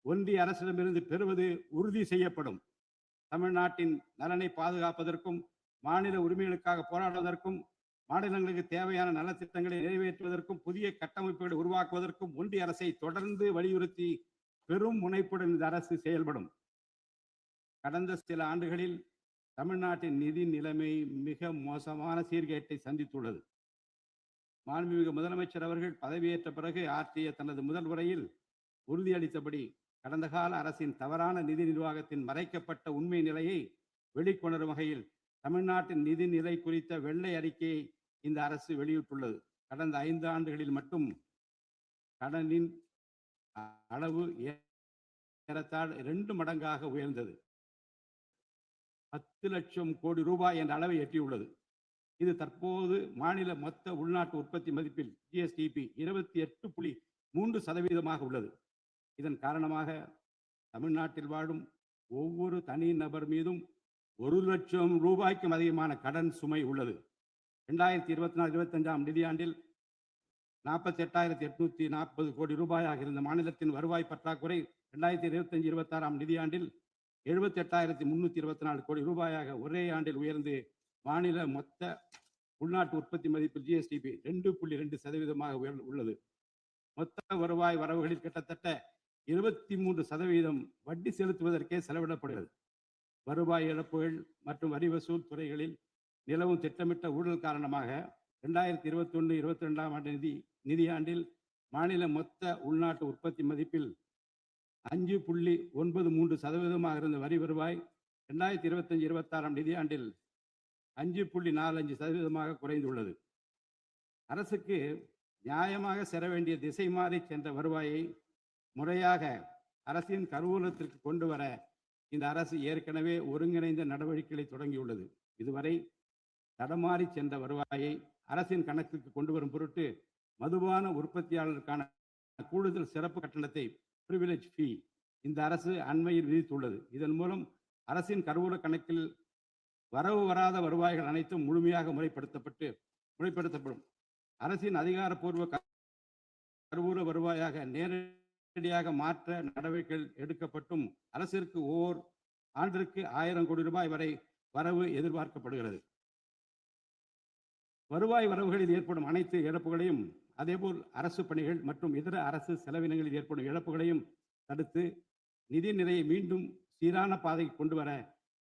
ஒன்றிய அரசிடமிருந்து பெறுவது உறுதி செய்யப்படும். தமிழ்நாட்டின் நலனை பாதுகாப்பதற்கும் மாநில உரிமைகளுக்காக போராடுவதற்கும் மாநிலங்களுக்கு தேவையான நலத்திட்டங்களை நிறைவேற்றுவதற்கும் புதிய கட்டமைப்புகளை உருவாக்குவதற்கும் ஒன்றிய அரசை தொடர்ந்து வலியுறுத்தி பெரும் முனைப்புடன் இந்த அரசு செயல்படும். கடந்த சில ஆண்டுகளில் தமிழ்நாட்டின் நிதி நிலைமை மிக மோசமான சீர்கேட்டை சந்தித்துள்ளது. மாண்புமிகு முதலமைச்சர் அவர்கள் பதவியேற்ற பிறகு ஆற்றிய தனது முதல் உரையில் உறுதியளித்தபடி கடந்த கால அரசின் தவறான நிதி நிர்வாகத்தின் மறைக்கப்பட்ட உண்மை நிலையை வெளிக்கொணரும் வகையில் தமிழ்நாட்டின் நிதி நிலை குறித்த வெள்ளை அறிக்கையை இந்த அரசு வெளியிட்டுள்ளது. கடந்த 5 ஆண்டுகளில் மட்டும் கடனின் அளவு ஏறத்தாழ 2 மடங்காக உயர்ந்தது. 10 லட்சம் கோடி ரூபாய் என்ற அளவை எட்டியுள்ளது. இது தற்போது மாநில மொத்த உள்நாட்டு உற்பத்தி மதிப்பில் ஜிஎஸ்டிபி 28.3% உள்ளது. இதன் காரணமாக தமிழ்நாட்டில் வாழும் ஒவ்வொரு தனி நபர் மீதும் 1 லட்சம் ரூபாய்க்கும் அதிகமான கடன் சுமை உள்ளது. 2024-25 நிதியாண்டில் 48,840 கோடி ரூபாயாக இருந்த மாநிலத்தின் வருவாய் பற்றாக்குறை 2025-26 நிதியாண்டில் 78,324 கோடி ரூபாயாக ஒரே ஆண்டில் உயர்ந்து மாநில மொத்த உள்நாட்டு உற்பத்தி மதிப்பில் ஜிஎஸ்டிபி 2.2% உள்ளது. மொத்த வருவாய் வரவுகளில் கிட்டத்தட்ட 23% வட்டி செலுத்துவதற்கே செலவிடப்படுகிறது. வருவாய் இழப்புகள் மற்றும் வரி வசூல் துறைகளில் நிலவும் திட்டமிட்ட ஊழல் காரணமாக 2021-22 நிதியாண்டில் மாநில மொத்த உள்நாட்டு உற்பத்தி மதிப்பில் 5.93% இருந்த வரி வருவாய் 2025-26 நிதியாண்டில் 5.45% குறைந்துள்ளது. அரசுக்கு நியாயமாக செல்ல வேண்டிய திசை மாறி சென்ற வருவாயை முறையாக அரசின் கருவூலத்திற்கு கொண்டு வர இந்த அரசு ஏற்கனவே ஒருங்கிணைந்த நடவடிக்கைகளை தொடங்கியுள்ளது. இதுவரை தடமாறி சென்ற வருவாயை அரசின் கணக்குக்கு கொண்டு வரும் பொருட்டு மதுபான உற்பத்தியாளருக்கான கூடுதல் சிறப்பு கட்டணத்தை பிரிவிலேஜ் ஃபீ இந்த அரசு அண்மையில் விதித்துள்ளது. இதன் மூலம் அரசின் கருவூல கணக்கில் வரவு வராத வருவாய்கள் அனைத்தும் முழுமையாக முறைப்படுத்தப்படும். அரசின் அதிகாரப்பூர்வ கருவூல வருவாயாக நேரடியாக மாற்ற நடவடிக்கைகள் எடுக்கப்பட்டும் அரசிற்கு ஓர் ஆண்டிற்கு 1000 கோடி ரூபாய் வரை வரவு எதிர்பார்க்கப்படுகிறது. வருவாய் வரவுகளில் ஏற்படும் அனைத்து இழப்புகளையும் அதேபோல் அரசு பணிகள் மற்றும் இதர அரசு செலவினங்களில் ஏற்படும் இழப்புகளையும் தடுத்து நிதி நிலையை மீண்டும் சீரான பாதைக்கு கொண்டு வர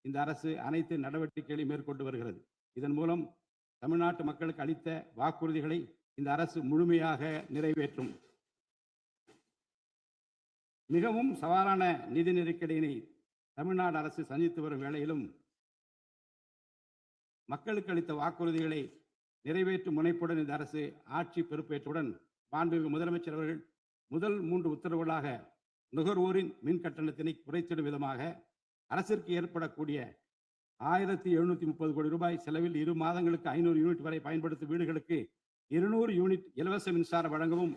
இந்த அரசு அனைத்து நடவடிக்கைகளையும் மேற்கொண்டு வருகிறது. இதன் மூலம் தமிழ்நாட்டு மக்களுக்கு அளித்த வாக்குறுதிகளை இந்த அரசு முழுமையாக நிறைவேற்றும். மிகவும் சவாலான நிதி நெருக்கடியினை தமிழ்நாடு அரசு சந்தித்து வரும் வேளையிலும் மக்களுக்கு அளித்த வாக்குறுதிகளை நிறைவேற்றும் முனைப்புடன் இந்த அரசு ஆட்சி பொறுப்பேற்றவுடன் மாண்புமிகு முதலமைச்சர் அவர்கள் முதல் 3 உத்தரவுகளாக நுகர்வோரின் மின் கட்டணத்தினை குறைத்திடும் விதமாக அரசிற்கு ஏற்படக்கூடிய 1730 கோடி ரூபாய் செலவில் 2 மாதங்களுக்கு 500 யூனிட் வரை பயன்படுத்தும் வீடுகளுக்கு 200 யூனிட் இலவச மின்சாரம் வழங்கவும்,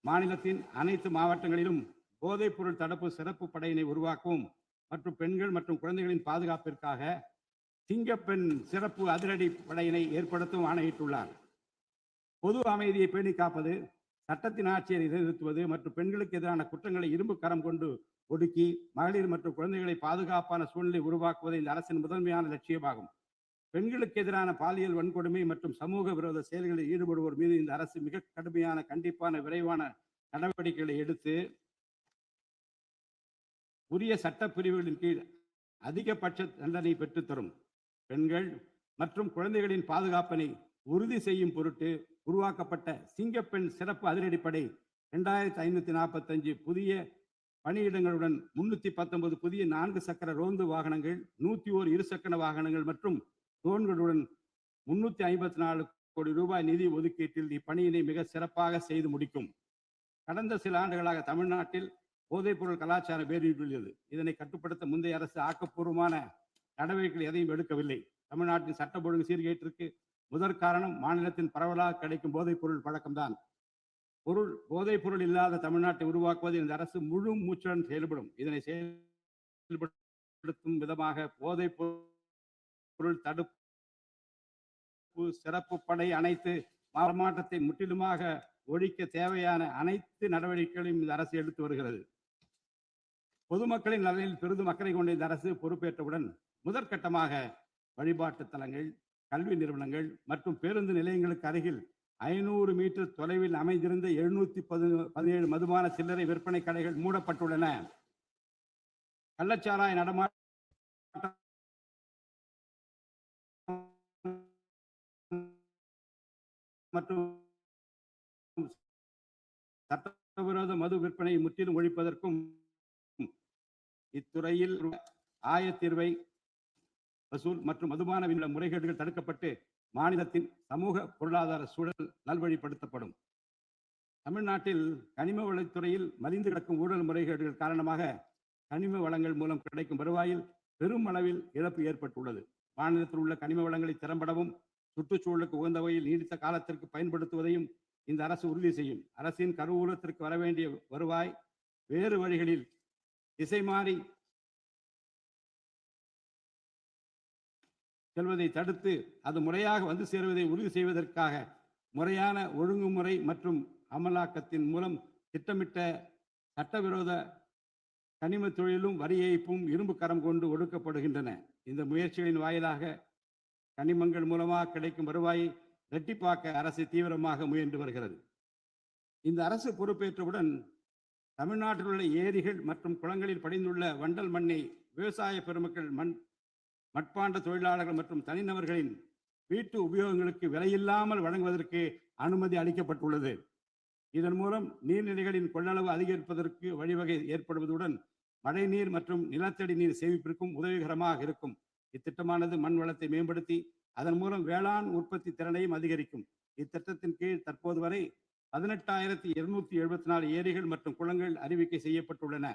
மாநிலத்தின் அனைத்து மாவட்டங்களிலும் போதைப் பொருள் தடுப்பு சிறப்பு படையினை உருவாக்கவும் மற்றும் பெண்கள் மற்றும் குழந்தைகளின் பாதுகாப்பிற்காக சிங்கப்பெண் சிறப்பு அதிரடி படையினை ஏற்படுத்தவும் ஆணையிட்டுள்ளார். பொது அமைதியை பேணி காப்பது, சட்டத்தின் ஆட்சியை நிலைநிறுத்துவது மற்றும் பெண்களுக்கு எதிரான குற்றங்களை இரும்பு கரம் கொண்டு ஒடுக்கி மகளிர் மற்றும் குழந்தைகளை பாதுகாப்பான சூழ்நிலை உருவாக்குவது இந்த அரசின் முதன்மையான லட்சியமாகும். பெண்களுக்கு எதிரான பாலியல் வன்கொடுமை மற்றும் சமூக விரோத செயல்களில் ஈடுபடுவோர் மீது இந்த அரசு மிக கடுமையான, கண்டிப்பான, விரைவான நடவடிக்கைகளை எடுத்து உரிய சட்ட பிரிவுகளின் கீழ் அதிகபட்ச தண்டனை பெற்றுத்தரும். பெண்கள் மற்றும் குழந்தைகளின் பாதுகாப்பினை உறுதி செய்யும் பொருட்டு உருவாக்கப்பட்ட சிங்கப்பெண் சிறப்பு அதிரடிப்படை 2545 புதிய பணியிடங்களுடன் 319 புதிய 4 சக்கர ரோந்து வாகனங்கள், 101 இருசக்கர வாகனங்கள் மற்றும் ட்ரோன்களுடன் 354 கோடி ரூபாய் நிதி ஒதுக்கீட்டில் இப்பணியினை மிக சிறப்பாக செய்து முடிக்கும். கடந்த சில ஆண்டுகளாக தமிழ்நாட்டில் போதைப்பொருள் கலாச்சாரம் வேரூன்றியுள்ளது. இதனை கட்டுப்படுத்த முந்தைய அரசு ஆக்கப்பூர்வமான நடவடிக்கைகள் எதையும் எடுக்கவில்லை. தமிழ்நாட்டின் சட்டம் ஒழுங்கு சீர்கேட்டிற்கு முதற் காரணம் மாநிலத்தின் பரவலாக கிடைக்கும் போதைப்பொருள் பழக்கம்தான். போதைப்பொருள் இல்லாத தமிழ்நாட்டை உருவாக்குவது இந்த அரசு முழு மூச்சுடன் செயல்படும். இதனை செயல்படுத்தும் விதமாக போதைப்பொருள் தடுப்பு சிறப்பு படை அனைத்து மாற்றத்தை முற்றிலுமாக ஒழிக்க தேவையான அனைத்து நடவடிக்கைகளையும் இந்த அரசு எடுத்து வருகிறது. பொதுமக்களின் நலனில் பெரிதும் அக்கறை கொண்ட இந்த அரசு பொறுப்பேற்றவுடன் முதற்கட்டமாக வழிபாட்டு தலங்கள், கல்வி நிறுவனங்கள் மற்றும் பேருந்து நிலையங்களுக்கு அருகில் 500 மீட்டர் தொலைவில் அமைந்திருந்த 717 மதுபான சில்லறை விற்பனை கடைகள் மூடப்பட்டுள்ளன. கள்ளச்சாராய நடமாட்டம் மற்றும் சட்டவிரோத மது விற்பனை முற்றிலும் ஒழிப்பதற்கும் இத்துறையில் ஆயத்தீர்வை வசூல் மற்றும் மதுபான விநியோக முறைகேடுகள் தடுக்கப்பட்டு மாநிலத்தின் சமூக பொருளாதார சூழல் நல்வழிப்படுத்தப்படும். தமிழ்நாட்டில் கனிம வளத்துறையில் மலிந்து கிடக்கும் ஊழல் முறைகேடுகள் காரணமாக கனிம வளங்கள் மூலம் கிடைக்கும் வருவாயில் பெரும் அளவில் இழப்பு ஏற்பட்டுள்ளது. மாநிலத்தில் உள்ள கனிம வளங்களை திறம்படவும் சுற்றுச்சூழலுக்கு உகந்த வகையில் நீடித்த காலத்திற்கு பயன்படுத்துவதையும் இந்த அரசு உறுதி செய்யும். அரசின் கருவூலத்திற்கு வரவேண்டிய வருவாய் வேறு வழிகளில் திசை மாறி செல்வதை தடுத்து அது முறையாக வந்து சேருவதை உறுதி செய்வதற்காக முறையான ஒழுங்குமுறை மற்றும் அமலாக்கத்தின் மூலம் திட்டமிட்ட சட்டவிரோத கனிம தொழிலும் வரி ஏய்ப்பும் இரும்பு கரம் கொண்டு ஒடுக்கப்படுகின்றன. இந்த முயற்சிகளின் வாயிலாக கனிமங்கள் மூலமாக கிடைக்கும் வருவாயை இரட்டிப்பாக்க அரசு தீவிரமாக முயன்று வருகிறது. இந்த அரசு பொறுப்பேற்றவுடன் தமிழ்நாட்டில் உள்ள ஏரிகள் மற்றும் குளங்களில் படிந்துள்ள வண்டல் மண்ணை விவசாய பெருமக்கள், மட்பாண்ட தொழிலாளர்கள் மற்றும் தனிநபர்களின் வீட்டு உபயோகங்களுக்கு விலையில்லாமல் வழங்குவதற்கு அனுமதி அளிக்கப்பட்டுள்ளது. இதன் மூலம் நீர்நிலைகளின் கொள்ளளவு அதிகரிப்பதற்கு வழிவகை ஏற்படுவதுடன் மழைநீர் மற்றும் நிலத்தடி நீர் சேமிப்பிற்கும் உதவிகரமாக இருக்கும். இத்திட்டமானது மண் வளத்தை மேம்படுத்தி அதன் மூலம் வேளாண் உற்பத்தி திறனையும் அதிகரிக்கும். இத்திட்டத்தின் கீழ் தற்போது வரை 18,274 ஏரிகள் மற்றும் குளங்கள் அறிவிக்கை செய்யப்பட்டுள்ளன.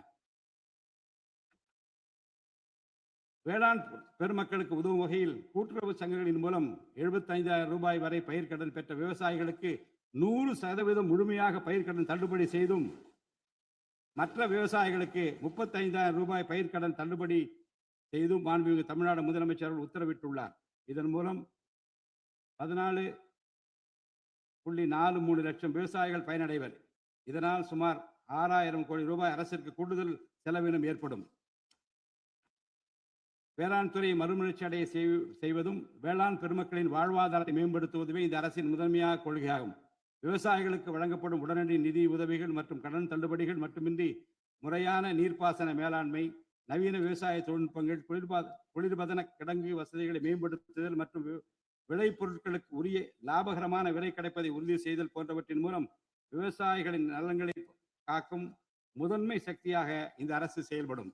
வேளாண் பெருமக்களுக்கு உதவும் வகையில் கூட்டுறவு சங்கங்களின் மூலம் 75,000 ரூபாய் வரை பயிர்க்கடன் பெற்ற விவசாயிகளுக்கு 100% முழுமையாக பயிர்க்கடன் தள்ளுபடி செய்தும், மற்ற விவசாயிகளுக்கு 35,000 ரூபாய் பயிர்க்கடன் தள்ளுபடி செய்தும் மாண்புமிகு தமிழ்நாடு முதலமைச்சர் உத்தரவிட்டுள்ளார். இதன் மூலம் 14.43 லட்சம் விவசாயிகள் பயனடைவர். இதனால் சுமார் 6,000 கோடி ரூபாய் அரசிற்கு கூடுதல் செலவினம் ஏற்படும். வேளாண் துறையை மறுமலர்ச்சி அடைய செய்வதும் வேளாண் பெருமக்களின் வாழ்வாதாரத்தை மேம்படுத்துவதுமே இந்த அரசின் முதன்மையாக கொள்கையாகும். விவசாயிகளுக்கு வழங்கப்படும் உடனடி நிதி உதவிகள் மற்றும் கடன் தள்ளுபடிகள் மட்டுமின்றி முறையான நீர்ப்பாசன மேலாண்மை, நவீன விவசாய தொழில்நுட்பங்கள், குளிர்பதன கிடங்கு வசதிகளை மேம்படுத்துதல் மற்றும் விளைபொருட்களுக்கு உரிய லாபகரமான விலை கிடைப்பதை உறுதி செய்தல் போன்றவற்றின் மூலம் விவசாயிகளின் நலன்களை காக்கும் முதன்மை சக்தியாக இந்த அரசு செயல்படும்.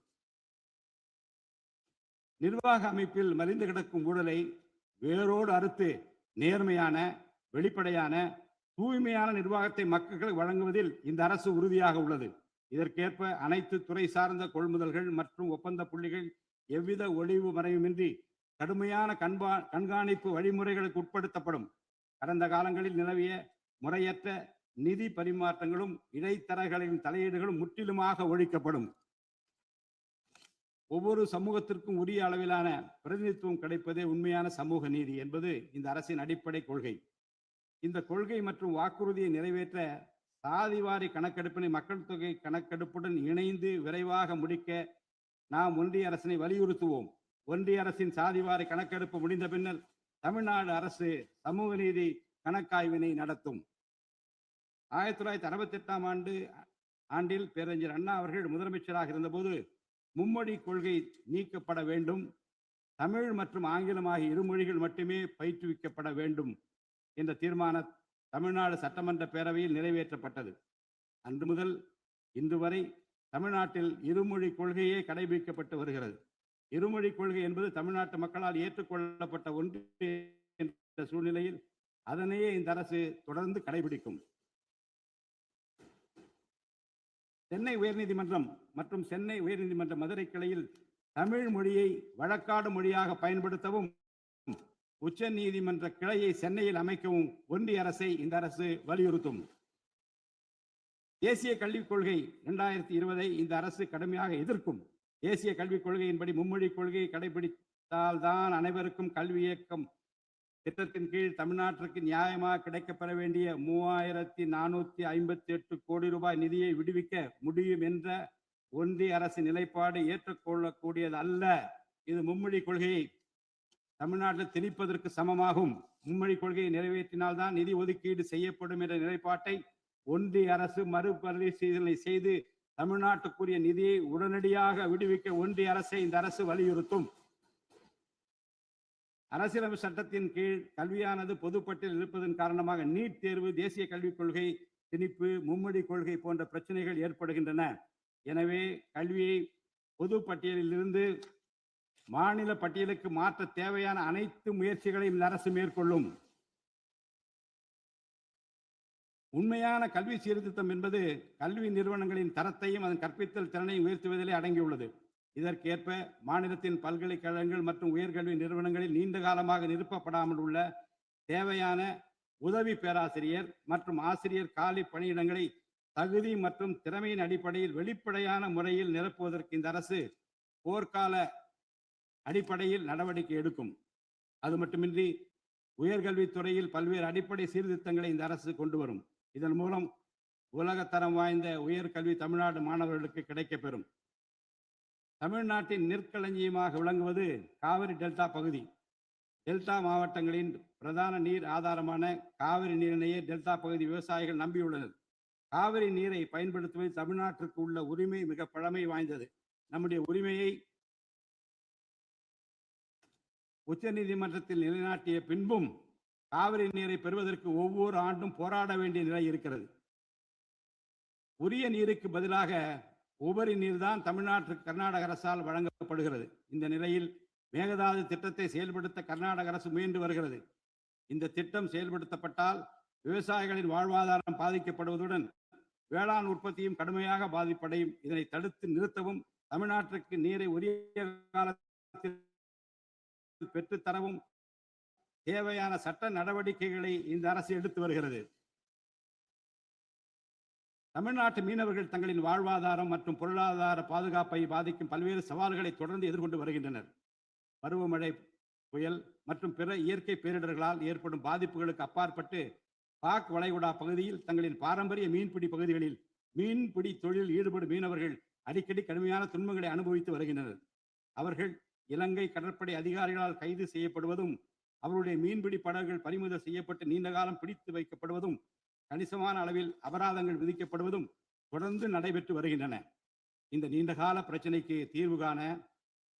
நிர்வாக அமைப்பில் மலிந்து கிடக்கும் ஊழலை வேரோடு அறுத்து நேர்மையான, வெளிப்படையான, தூய்மையான நிர்வாகத்தை மக்களுக்கு வழங்குவதில் இந்த அரசு உறுதியாக உள்ளது. இதற்கேற்ப அனைத்து துறை சார்ந்த கொள்முதல்கள் மற்றும் ஒப்பந்த புள்ளிகள் எவ்வித ஒளிவு மறைவுமின்றி கடுமையான கண்காணிப்பு வழிமுறைகளுக்கு உட்படுத்தப்படும். கடந்த காலங்களில் நிலவிய முறையற்ற நிதி பரிமாற்றங்களும் இடைத்தரகர்களின் தலையீடுகளும் முற்றிலுமாக ஒழிக்கப்படும். ஒவ்வொரு சமூகத்திற்கும் உரிய அளவிலான பிரதிநிதித்துவம் கிடைப்பதே உண்மையான சமூக நீதி என்பது இந்த அரசின் அடிப்படை கொள்கை. இந்த கொள்கை மற்றும் வாக்குறுதியை நிறைவேற்ற சாதிவாரி கணக்கெடுப்பினை மக்கள் தொகை கணக்கெடுப்புடன் இணைந்து விரைவாக முடிக்க நாம் ஒன்றிய அரசினை வலியுறுத்துவோம். ஒன்றிய அரசின் சாதிவாரி கணக்கெடுப்பு முடிந்த பின்னர் தமிழ்நாடு அரசு சமூக நீதி கணக்காய்வினை நடத்தும். 1968 ஆண்டில் பேரறிஞர் அண்ணா அவர்கள் முதலமைச்சராக இருந்தபோது மும்மொழி கொள்கை நீக்கப்பட வேண்டும், தமிழ் மற்றும் ஆங்கிலம் ஆகிய இருமொழிகள் மட்டுமே பயிற்றுவிக்கப்பட வேண்டும் என்ற தீர்மானம் தமிழ்நாடு சட்டமன்ற பேரவையில் நிறைவேற்றப்பட்டது. அன்று முதல் இன்று வரை தமிழ்நாட்டில் இருமொழி கொள்கையே கடைபிடிக்கப்பட்டு வருகிறது. இருமொழி கொள்கை என்பது தமிழ்நாட்டு மக்களால் ஏற்றுக்கொள்ளப்பட்ட ஒன்று என்ற சூழ்நிலையில் அதனையே இந்த அரசு தொடர்ந்து கடைபிடிக்கும். சென்னை உயர்நீதிமன்றம் மற்றும் சென்னை உயர்நீதிமன்ற மதுரை கிளையில் தமிழ் மொழியை வழக்காடு மொழியாக பயன்படுத்தவும் உச்ச நீதிமன்ற கிளையை சென்னையில் அமைக்கவும் ஒன்றிய அரசை இந்த அரசு வலியுறுத்தும். தேசிய கல்விக் கொள்கை 2020 இந்த அரசு கடுமையாக எதிர்க்கும். தேசிய கல்விக் கொள்கையின்படி மும்மொழி கொள்கையை கடைபிடித்தால்தான் அனைவருக்கும் கல்வி இயக்கம் திட்டத்தின் கீழ் தமிழ்நாட்டிற்கு நியாயமாக கிடைக்கப்பெற வேண்டிய 3458 கோடி ரூபாய் நிதியை விடுவிக்க முடியும் என்ற ஒன்றிய அரசின் நிலைப்பாடு ஏற்றுக்கொள்ளக்கூடியது அல்ல. இது மும்மொழி கொள்கையை தமிழ்நாட்டில் திணிப்பதற்கு சமமாகும். மும்மொழி கொள்கையை நிறைவேற்றினால்தான் நிதி ஒதுக்கீடு செய்யப்படும் என்ற நிலைப்பாட்டை ஒன்றிய அரசு மறுபரிசீலனை செய்து தமிழ்நாட்டுக்குரிய நிதியை உடனடியாக விடுவிக்க ஒன்றிய அரசை இந்த அரசு வலியுறுத்தும். அரசியலமைப்பு சட்டத்தின் கீழ் கல்வியானது பொதுப்பட்டியலில் இருப்பதன் காரணமாக நீட் தேர்வு, தேசிய கல்விக் கொள்கை திணிப்பு, மும்மொழி கொள்கை போன்ற பிரச்சனைகள் ஏற்படுகின்றன. எனவே கல்வியை பொது பட்டியலில் இருந்து மாநில பட்டியலுக்கு மாற்ற தேவையான அனைத்து முயற்சிகளையும் இந்த அரசு மேற்கொள்ளும். உண்மையான கல்வி சீர்திருத்தம் என்பது கல்வி நிறுவனங்களின் தரத்தையும் அதன் கற்பித்தல் திறனையும் உயர்த்துவதிலே அடங்கியுள்ளது. இதற்கேற்ப மாநிலத்தின் பல்கலைக்கழகங்கள் மற்றும் உயர்கல்வி நிறுவனங்களில் நீண்ட காலமாக நிரப்பப்படாமல் உள்ள தேவையான உதவி பேராசிரியர் மற்றும் ஆசிரியர் காலி பணியிடங்களை தகுதி மற்றும் திறமையின் அடிப்படையில் வெளிப்படையான முறையில் நிரப்புவதற்கு இந்த அரசு போர்க்கால அடிப்படையில் நடவடிக்கை எடுக்கும். அது மட்டுமின்றி உயர்கல்வித்துறையில் பல்வேறு அடிப்படை சீர்திருத்தங்களை இந்த அரசு கொண்டு வரும். இதன் மூலம் உலகத்தரம் வாய்ந்த உயர்கல்வி தமிழ்நாடு மாணவர்களுக்கு கிடைக்கப்பெறும். தமிழ்நாட்டின் நெற்களஞ்சியமாக விளங்குவது காவிரி டெல்டா பகுதி. டெல்டா மாவட்டங்களின் பிரதான நீர் ஆதாரமான காவிரி நீரினையே டெல்டா பகுதி விவசாயிகள் நம்பியுள்ளனர். காவிரி நீரை பயன்படுத்துவது தமிழ்நாட்டிற்கு உள்ள உரிமை மிக பழமை வாய்ந்தது. நம்முடைய உரிமையை உச்ச நீதிமன்றத்தில் நிலைநாட்டிய பின்பும் காவிரி நீரை பெறுவதற்கு ஒவ்வொரு ஆண்டும் போராட வேண்டிய நிலை இருக்கிறது. உரிய நீருக்கு பதிலாக உபரி நீர் தான் தமிழ்நாட்டிற்கு கர்நாடக அரசால் வழங்கப்படுகிறது. இந்த நிலையில் மேகதாது திட்டத்தை செயல்படுத்த கர்நாடக அரசு முயன்று வருகிறது. இந்த திட்டம் செயல்படுத்தப்பட்டால் விவசாயிகளின் வாழ்வாதாரம் பாதிக்கப்படுவதுடன் வேளாண் உற்பத்தியும் கடுமையாக பாதிப்படையும். இதனை தடுத்து நிறுத்தவும் தமிழ்நாட்டிற்கு நீரை உரிய காலத்தில் பெற்றுத்தரவும் தேவையான சட்ட நடவடிக்கைகளை இந்த அரசு எடுத்து வருகிறது. தமிழ்நாட்டு மீனவர்கள் தங்களின் வாழ்வாதாரம் மற்றும் பொருளாதார பாதுகாப்பை பாதிக்கும் பல்வேறு சவால்களை தொடர்ந்து எதிர்கொண்டு வருகின்றனர். பருவமழை, புயல் மற்றும் பிற இயற்கை பேரிடர்களால் ஏற்படும் பாதிப்புகளுக்கு அப்பாற்பட்டு பாக் வளைகுடா பகுதியில் தங்களின் பாரம்பரிய மீன்பிடி பகுதிகளில் மீன்பிடி தொழில் ஈடுபடும் மீனவர்கள் அடிக்கடி கடுமையான துன்பங்களை அனுபவித்து வருகின்றனர். அவர்கள் இலங்கை கடற்படை அதிகாரிகளால் கைது செய்யப்படுவதும் அவருடைய மீன்பிடி படகுகள் பறிமுதல் செய்யப்பட்டு நீண்ட காலம் பிடித்து வைக்கப்படுவதும் கணிசமான அளவில் அபராதங்கள் விதிக்கப்படுவதும் தொடர்ந்து நடைபெற்று வருகின்றன. இந்த நீண்டகால பிரச்சனைக்கு தீர்வு காண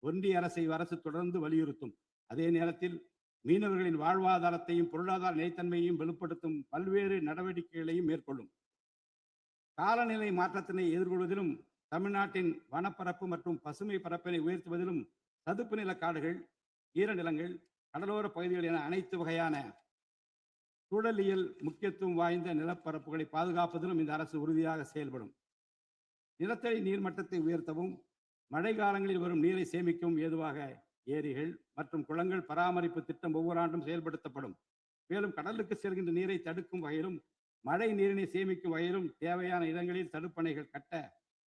ஒன்றிய அரசு தொடர்ந்து வலியுறுத்தும். அதே நேரத்தில் மீனவர்களின் வாழ்வாதாரத்தையும் பொருளாதார நிலைத்தன்மையையும் வலுப்படுத்தும் பல்வேறு நடவடிக்கைகளையும் மேற்கொள்ளும். காலநிலை மாற்றத்தினை எதிர்கொள்வதிலும் தமிழ்நாட்டின் வனப்பரப்பு மற்றும் பசுமை பரப்பினை உயர்த்துவதிலும் சதுப்பு நில காடுகள், ஈரநிலங்கள், கடலோர பகுதிகள் என அனைத்து வகையான சூழலியல் முக்கியத்துவம் வாய்ந்த நிலப்பரப்புகளை பாதுகாப்பதிலும் இந்த அரசு உறுதியாக செயல்படும். நிலத்தடி நீர்மட்டத்தை உயர்த்தவும் மழை காலங்களில் வரும் நீரை சேமிக்கவும் ஏதுவாக ஏரிகள் மற்றும் குளங்கள் பராமரிப்பு திட்டம் ஒவ்வொரு ஆண்டும் செயல்படுத்தப்படும். மேலும் கடலுக்கு செல்கின்ற நீரை தடுக்கும் வகையிலும் மழை நீரினை சேமிக்கும் வகையிலும் தேவையான இடங்களில் தடுப்பணைகள் கட்ட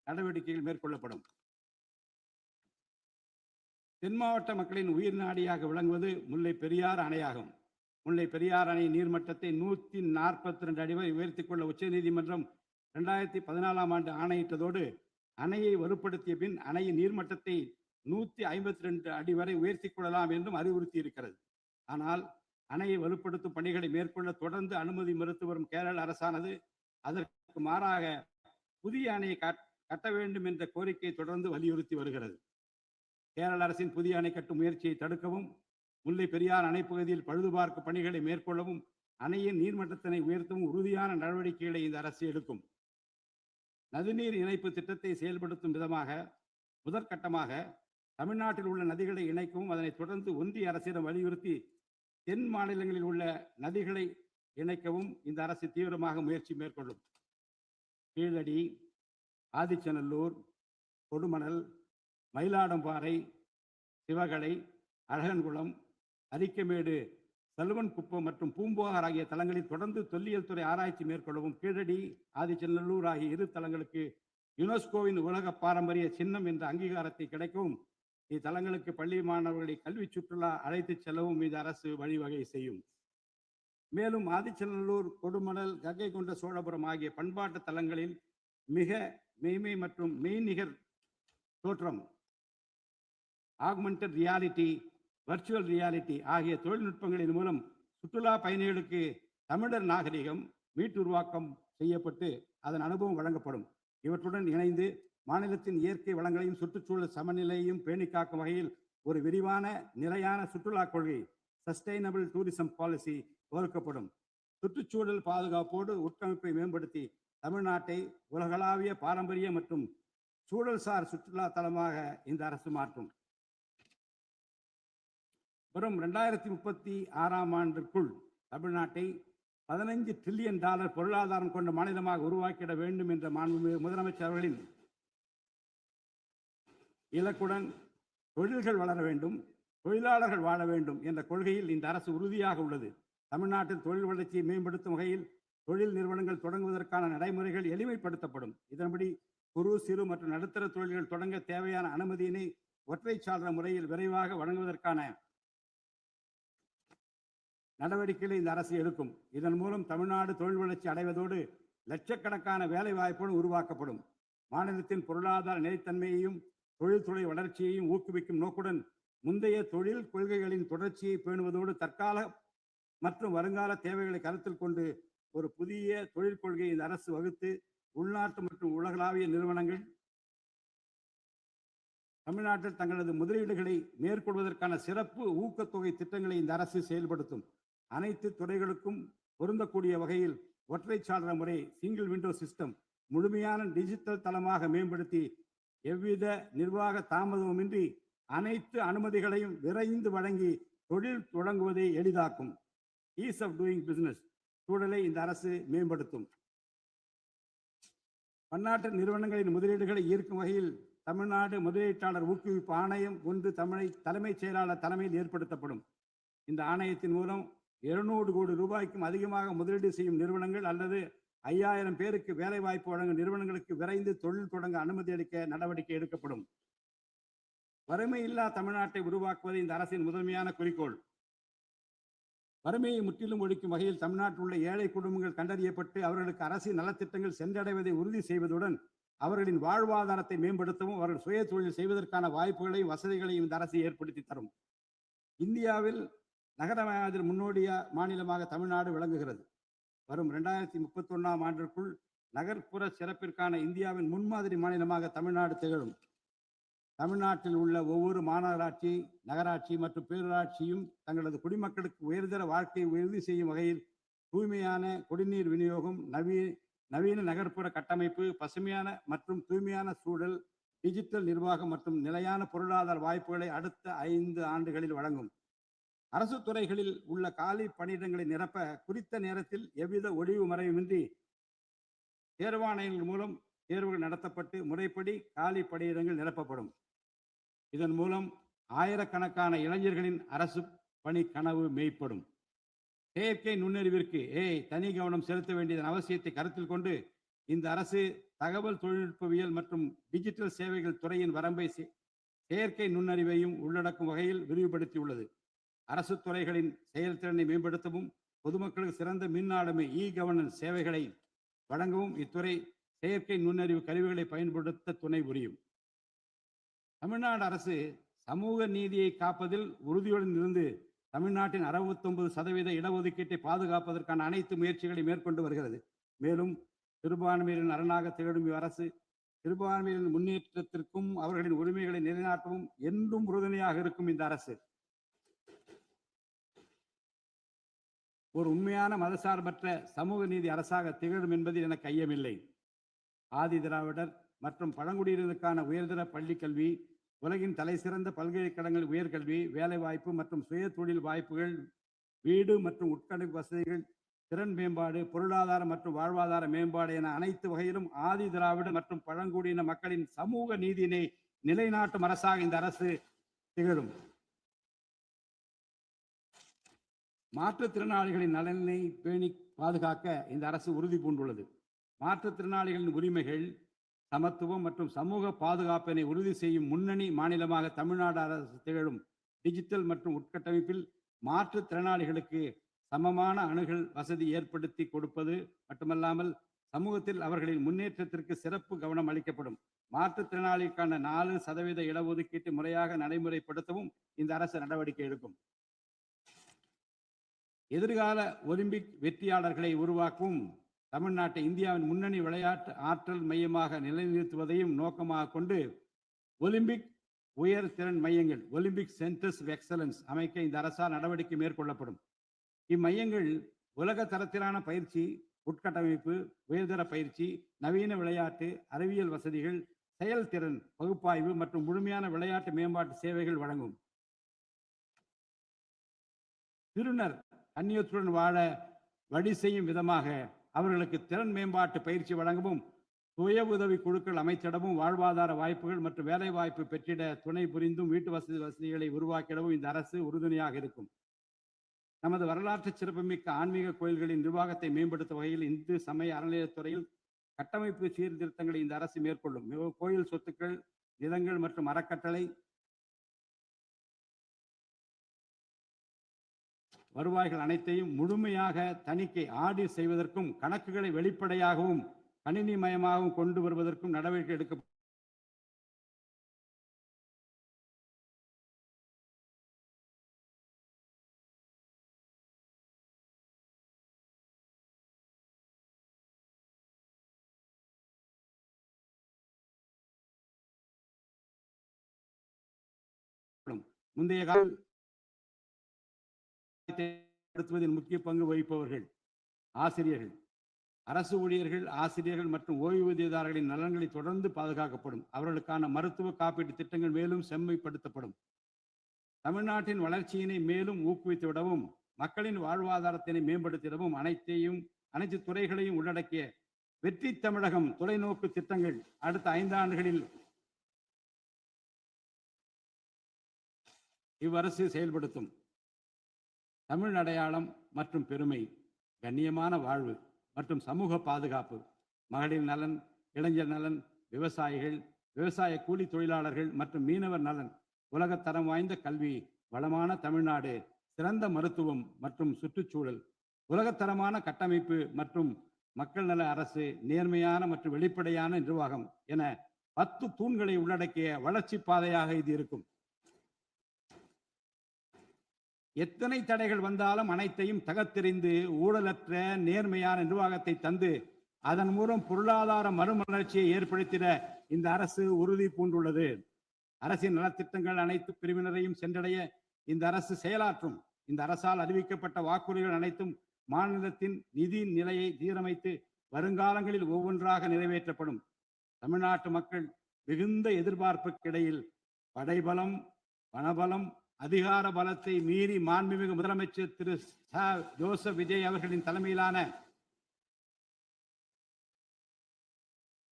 நடவடிக்கைகள் மேற்கொள்ளப்படும். தென் மாவட்ட மக்களின் உயிர் நாடியாக விளங்குவது முல்லை பெரியாறு அணையாகும். முல்லை பெரியார் அணை நீர்மட்டத்தை 142 அடி வரை உயர்த்திக் கொள்ள உச்சநீதிமன்றம் 2014ஆம் ஆண்டு ஆணையிட்டதோடு அணையை வலுப்படுத்திய பின் அணையின் நீர்மட்டத்தை 152 அடி வரை உயர்த்திக் கொள்ளலாம் என்றும் அறிவுறுத்தி இருக்கிறது. ஆனால் அணையை வலுப்படுத்தும் பணிகளை மேற்கொள்ள தொடர்ந்து அனுமதி மறுத்து வரும் கேரள அரசானது அதற்கு மாறாக புதிய அணையை கட்ட வேண்டும் என்ற கோரிக்கையை தொடர்ந்து வலியுறுத்தி வருகிறது. கேரள அரசின் புதிய அணை கட்டும் முயற்சியை தடுக்கவும், முல்லை பெரியார் அணை பகுதியில் பழுதுபார்க்கும் பணிகளை மேற்கொள்ளவும், அணையின் நீர்மட்டத்தினை உயர்த்தவும் உறுதியான நடவடிக்கைகளை இந்த அரசு எடுக்கும். நதிநீர் இணைப்பு திட்டத்தை செயல்படுத்தும் விதமாக முதற்கட்டமாக தமிழ்நாட்டில் உள்ள நதிகளை இணைக்கவும், அதனைத் தொடர்ந்து ஒன்றிய அரசிடம் வலியுறுத்தி தென் மாநிலங்களில் உள்ள நதிகளை இணைக்கவும் இந்த அரசு தீவிரமாக முயற்சி மேற்கொள்ளும். கீழடி, ஆதிச்சநல்லூர், கொடுமணல், மயிலாடம்பாறை, சிவகலை, அழகன்குளம், அரிக்கமேடு, சல்வன்குப்பம் மற்றும் பூம்புகார் ஆகிய தலங்களில் தொடர்ந்து தொல்லியல் துறை ஆராய்ச்சி மேற்கொள்ளவும், கீழடி, ஆதிச்சநல்லூர் ஆகிய இரு தலங்களுக்கு யுனெஸ்கோவின் உலக பாரம்பரிய சின்னம் என்ற அங்கீகாரத்தை கிடைக்கவும், இத்தலங்களுக்கு பள்ளி மாணவர்களை கல்வி சுற்றுலா அழைத்து செல்லவும் இந்த அரசு வழிவகை செய்யும். மேலும் ஆதிச்சநல்லூர், கொடுமணல், கங்கை கொண்ட சோழபுரம் ஆகிய பண்பாட்டு தலங்களில் மிக மெய்மை மற்றும் மெய்நிகர் தோற்றம், ஆக்மெண்டட் ரியாலிட்டி, வர்ச்சுவல் ரியாலிட்டி ஆகிய தொழில்நுட்பங்களின் மூலம் சுற்றுலா பயணிகளுக்கு தமிழர் நாகரிகம் மீட்டுருவாக்கம் செய்யப்பட்டு அதன் அனுபவம் வழங்கப்படும். இவற்றுடன் இணைந்து மாநிலத்தின் இயற்கை வளங்களையும் சுற்றுச்சூழல் சமநிலையையும் பேணி காக்கும் வகையில் ஒரு விரிவான நிலையான சுற்றுலா கொள்கை, சஸ்டைனபிள் டூரிசம் பாலிசி வகுக்கப்படும். சுற்றுச்சூழல் பாதுகாப்போடு உட்கமைப்பை மேம்படுத்தி தமிழ்நாட்டை உலகளாவிய பாரம்பரிய மற்றும் சூழல்சார் சுற்றுலா தலமாக இந்த அரசு மாற்றும். வரும் 2036ஆம் ஆண்டிற்குள் தமிழ்நாட்டை $15 டிரில்லியன் பொருளாதாரம் கொண்ட மாநிலமாக உருவாக்கிட வேண்டும் என்ற முதலமைச்சர் அவர்களின் இலக்குடன் தொழில்கள் வளர வேண்டும், தொழிலாளர்கள் வாழ வேண்டும் என்ற கொள்கையில் இந்த அரசு உறுதியாக உள்ளது. தமிழ்நாட்டில் தொழில் வளர்ச்சியை மேம்படுத்தும் வகையில் தொழில் நிறுவனங்கள் தொடங்குவதற்கான நடைமுறைகள் எளிமைப்படுத்தப்படும். இதன்படி குறு, சிறு மற்றும் நடுத்தர தொழில்கள் தொடங்க தேவையான அனுமதியினை ஒற்றைச்சாளர முறையில் விரைவாக வழங்குவதற்கான நடவடிக்கைகளை இந்த அரசு எடுக்கும். இதன் மூலம் தமிழ்நாடு தொழில் வளர்ச்சி அடைவதோடு லட்சக்கணக்கான வேலை வாய்ப்புகள் உருவாக்கப்படும். மாநிலத்தின் பொருளாதார நிலைத்தன்மையையும் தொழில்துறை வளர்ச்சியையும் ஊக்குவிக்கும் நோக்குடன் முந்தைய தொழில் கொள்கைகளின் தொடர்ச்சியை பேணுவதோடு தற்கால மற்றும் வருங்கால தேவைகளை கருத்தில் கொண்டு ஒரு புதிய தொழில் கொள்கையை இந்த அரசு வகுத்து உள்நாட்டு மற்றும் உலகளாவிய நிறுவனங்கள் தமிழ்நாட்டில் தங்களது முதலீடுகளை மேற்கொள்வதற்கான சிறப்பு ஊக்கத்தொகை திட்டங்களை இந்த அரசு செயல்படுத்தும். அனைத்து துறைகளுக்கும் பொருந்தக்கூடிய வகையில் ஒற்றைச்சாளர முறை, சிங்கிள் விண்டோ சிஸ்டம் முழுமையான டிஜிட்டல் தளமாக மேம்படுத்தி எவ்வித நிர்வாக தாமதமின்றி அனைத்து அனுமதிகளையும் விரைந்து வழங்கி தொழில் தொடங்குவதை எளிதாக்கும். ஈஸ் ஆஃப் டூயிங் பிசினஸ் சூழலை இந்த அரசு மேம்படுத்தும். பன்னாட்டு நிறுவனங்களின் முதலீடுகளை ஈர்க்கும் வகையில் தமிழ்நாடு முதலீட்டாளர் ஊக்குவிப்பு ஆணையம் ஒன்று தலைமைச் செயலாளர் தலைமையில் ஏற்படுத்தப்படும். இந்த ஆணையத்தின் மூலம் 200 கோடி ரூபாய்க்கும் அதிகமாக முதலீடு செய்யும் நிறுவனங்கள் அல்லது 5000 பேருக்கு வேலை வாய்ப்பு வழங்கும் நிறுவனங்களுக்கு விரைந்து தொழில் தொடங்க அனுமதி அளிக்க நடவடிக்கை எடுக்கப்படும். வறுமையில்லா தமிழ்நாட்டை உருவாக்குவது இந்த அரசின் முதன்மையான குறிக்கோள். வறுமையை முற்றிலும் ஒழிக்கும் வகையில் தமிழ்நாட்டில் உள்ள ஏழை குடும்பங்கள் கண்டறியப்பட்டு அவர்களுக்கு அரசின் நலத்திட்டங்கள் சென்றடைவதை உறுதி செய்வதுடன் அவர்களின் வாழ்வாதாரத்தை மேம்படுத்தவும் அவர்கள் சுய தொழில் செய்வதற்கான வாய்ப்புகளையும் வசதிகளையும் இந்த அரசு ஏற்படுத்தி தரும். இந்தியாவில் நகரமயமாதல் முன்னோடிய மாநிலமாக தமிழ்நாடு விளங்குகிறது. வரும் 2031ஆம் ஆண்டிற்குள் நகர்ப்புற சிறப்பிற்கான இந்தியாவின் முன்மாதிரி மாநிலமாக தமிழ்நாடு திகழும். தமிழ்நாட்டில் உள்ள ஒவ்வொரு மாநகராட்சி, நகராட்சி மற்றும் பேரூராட்சியும் தங்களது குடிமக்களுக்கு உயர்தர வாழ்க்கையை உறுதி செய்யும் வகையில் தூய்மையான குடிநீர் விநியோகம், நவீன நகர்ப்புற கட்டமைப்பு, பசுமையான மற்றும் தூய்மையான சூழல், டிஜிட்டல் நிர்வாகம் மற்றும் நிலையான பொருளாதார வாய்ப்புகளை அடுத்த 5 ஆண்டுகளில் வழங்கும். அரசு துறைகளில் உள்ள காலி பணியிடங்களை நிரப்ப குறித்த நேரத்தில் எவ்வித ஒளிவு மறைவுமின்றி தேர்வாணையங்கள் மூலம் தேர்வுகள் நடத்தப்பட்டு முறைப்படி காலி பணியிடங்கள் நிரப்பப்படும். இதன் மூலம் ஆயிரக்கணக்கான இளைஞர்களின் அரசு பணி கனவு மெய்ப்படும். செயற்கை நுண்ணறிவிற்கு தனி கவனம் செலுத்த வேண்டியதன் அவசியத்தை கருத்தில் கொண்டு இந்த அரசு தகவல் தொழில்நுட்பவியல் மற்றும் டிஜிட்டல் சேவைகள் துறையின் வரம்பை செயற்கை நுண்ணறிவையும் உள்ளடக்கும் வகையில் விரிவுபடுத்தியுள்ளது. அரசு துறைகளின் செயல்திறனை மேம்படுத்தவும் பொதுமக்களுக்கு சிறந்த மின் ஆளுமை கவர்னன்ஸ் சேவைகளை வழங்கவும் இத்துறை செயற்கை நுண்ணறிவு கருவிகளை பயன்படுத்த துணை புரியும். தமிழ்நாடு அரசு சமூக நீதியை காப்பதில் உறுதியுடன் இருந்து தமிழ்நாட்டின் 69% இடஒதுக்கீட்டை பாதுகாப்பதற்கான அனைத்து முயற்சிகளை மேற்கொண்டு வருகிறது. மேலும் சிறுபான்மையினரின் அரணாக திகழும் இவ்வரசு சிறுபான்மையினரின் முன்னேற்றத்திற்கும் அவர்களின் உரிமைகளை நிலைநாட்டவும் என்றும் உறுதுணையாக இருக்கும். இந்த அரசு ஒரு உண்மையான மதசார்பற்ற சமூக நீதி அரசாக திகழும் என்பதில் எனக்கு ஐயமில்லை. ஆதி திராவிடர் மற்றும் பழங்குடியினருக்கான உயர்தர பள்ளிக்கல்வி, உலகின் தலைசிறந்த பல்கலைக்கழகங்கள் உயர்கல்வி, வேலைவாய்ப்பு மற்றும் சுய தொழில் வாய்ப்புகள், வீடு மற்றும் உட்கட்டமைப்பு வசதிகள், திறன் மேம்பாடு, பொருளாதார மற்றும் வாழ்வாதார மேம்பாடு என அனைத்து வகையிலும் ஆதி திராவிட மற்றும் பழங்குடியின மக்களின் சமூக நீதியினை நிலைநாட்டும் அரசாக இந்த அரசு திகழும். மாற்றுத்திறனாளிகளின் நலனை பேணி பாதுகாக்க இந்த அரசு உறுதி பூண்டுள்ளது. மாற்றுத்திறனாளிகளின் உரிமைகள், சமத்துவம் மற்றும் சமூக பாதுகாப்பினை உறுதி செய்யும் முன்னணி மாநிலமாக தமிழ்நாடு அரசு திகழும். டிஜிட்டல் மற்றும் உட்கட்டமைப்பில் மாற்றுத்திறனாளிகளுக்கு சமமான அணுகல் வசதி ஏற்படுத்தி கொடுப்பது மட்டுமல்லாமல் சமூகத்தில் அவர்களின் முன்னேற்றத்திற்கு சிறப்பு கவனம் அளிக்கப்படும். மாற்றுத்திறனாளிக்கான 4% இடஒதுக்கீட்டு முறையாக நடைமுறைப்படுத்தவும் இந்த அரசு நடவடிக்கை எடுக்கும். எதிர்கால ஒலிம்பிக் வெற்றியாளர்களை உருவாக்கவும் தமிழ்நாட்டை இந்தியாவின் முன்னணி விளையாட்டு ஆற்றல் மையமாக நிலைநிறுத்துவதையும் நோக்கமாக கொண்டு ஒலிம்பிக் உயர் திறன் மையங்கள், ஒலிம்பிக் சென்டர்ஸ் ஆஃப் எக்ஸலன்ஸ் அமைக்க இந்த அரசால் நடவடிக்கை மேற்கொள்ளப்படும். இம்மையங்கள் உலக தரத்திலான பயிற்சி, உட்கட்டமைப்பு, உயர்தர பயிற்சி, நவீன விளையாட்டு, அறிவியல் வசதிகள், செயல்திறன் பகுப்பாய்வு மற்றும் முழுமையான விளையாட்டு மேம்பாட்டு சேவைகள் வழங்கும். திருநர் கண்ணியத்துடன் வாழ வழி செய்யும் விதமாக அவர்களுக்கு திறன் மேம்பாட்டு பயிற்சி வழங்கவும், சுய உதவி குழுக்கள் அமைச்சிடவும், வாழ்வாதார வாய்ப்புகள் மற்றும் வேலை வாய்ப்பு பெற்றிட துணை புரிந்தும் வீட்டு வசதிகளை உருவாக்கிடவும் இந்த அரசு உறுதுணையாக இருக்கும். நமது வரலாற்று சிறப்புமிக்க ஆன்மீக கோயில்களின் நிர்வாகத்தை மேம்படுத்தும் வகையில் இந்து சமய அறநிலையத்துறையில் கட்டமைப்பு சீர்திருத்தங்களை இந்த அரசு மேற்கொள்ளும். கோயில் சொத்துக்கள், நிலங்கள் மற்றும் அறக்கட்டளை வருவாய்கள் அனைத்தையும் முழுமையாக தணிக்கை ஆடிட் செய்வதற்கும் கணக்குகளை வெளிப்படையாகவும் கணினிமயமாகவும் கொண்டு வருவதற்கும் நடவடிக்கை எடுக்கப்படும். முந்தைய காலத்தில் முக்கிய பங்கு வகிப்பவர்கள் ஆசிரியர்கள், அரசு ஊழியர்கள், ஆசிரியர்கள் மற்றும் ஓய்வூதியதாரர்களின் நலன்களை தொடர்ந்து பாதுகாக்கப்படும். அவர்களுக்கான மருத்துவ காப்பீட்டு திட்டங்கள் மேலும் செம்மைப்படுத்தப்படும். தமிழ்நாட்டின் வளர்ச்சியினை மேலும் ஊக்குவித்துவிடவும், மக்களின் வாழ்வாதாரத்தினை மேம்படுத்திடவும் அனைத்து துறைகளையும் உள்ளடக்கிய வெற்றி தமிழகம் தொலைநோக்கு திட்டங்கள் அடுத்த 5 ஆண்டுகளில் இவ்வரசு செயல்படுத்தும். தமிழ் அடையாளம் மற்றும் பெருமை, கண்ணியமான வாழ்வு மற்றும் சமூக பாதுகாப்பு, மகளிர் நலன், இளைஞர் நலன், விவசாயிகள், விவசாய கூலி தொழிலாளர்கள் மற்றும் மீனவர் நலன், உலகத்தரம் வாய்ந்த கல்வி, வளமான தமிழ்நாடு, சிறந்த மருத்துவம் மற்றும் சுற்றுச்சூழல், உலகத்தரமான கட்டமைப்பு மற்றும் மக்கள் நல அரசு, நேர்மையான மற்றும் வெளிப்படையான நிர்வாகம் என 10 தூண்களை உள்ளடக்கிய வளர்ச்சி பாதையாக இது இருக்கும். எத்தனை தடைகள் வந்தாலும் அனைத்தையும் தகர்த்தெறிந்து ஊழலற்ற நேர்மையான நிர்வாகத்தை தந்து அதன் மூலம் பொருளாதார மறுமலர்ச்சியை ஏற்படுத்திட இந்த அரசு உறுதி பூண்டுள்ளது. அரசின் நலத்திட்டங்கள் அனைத்து பிரிவினரையும் சென்றடைய இந்த அரசு செயலாற்றும். இந்த அரசால் அறிவிக்கப்பட்ட வாக்குறுதிகள் அனைத்தும் மாநிலத்தின் நிதி நிலையை சீரமைத்து வருங்காலங்களில் ஒவ்வொன்றாக நிறைவேற்றப்படும். தமிழ்நாட்டு மக்கள் மிகுந்த எதிர்பார்ப்புக்கிடையில் படைபலம், பணபலம், அதிகார பலத்தை மீறி மாண்புமிகு முதலமைச்சர் திரு ஜோசப் விஜய் அவர்களின் தலைமையிலான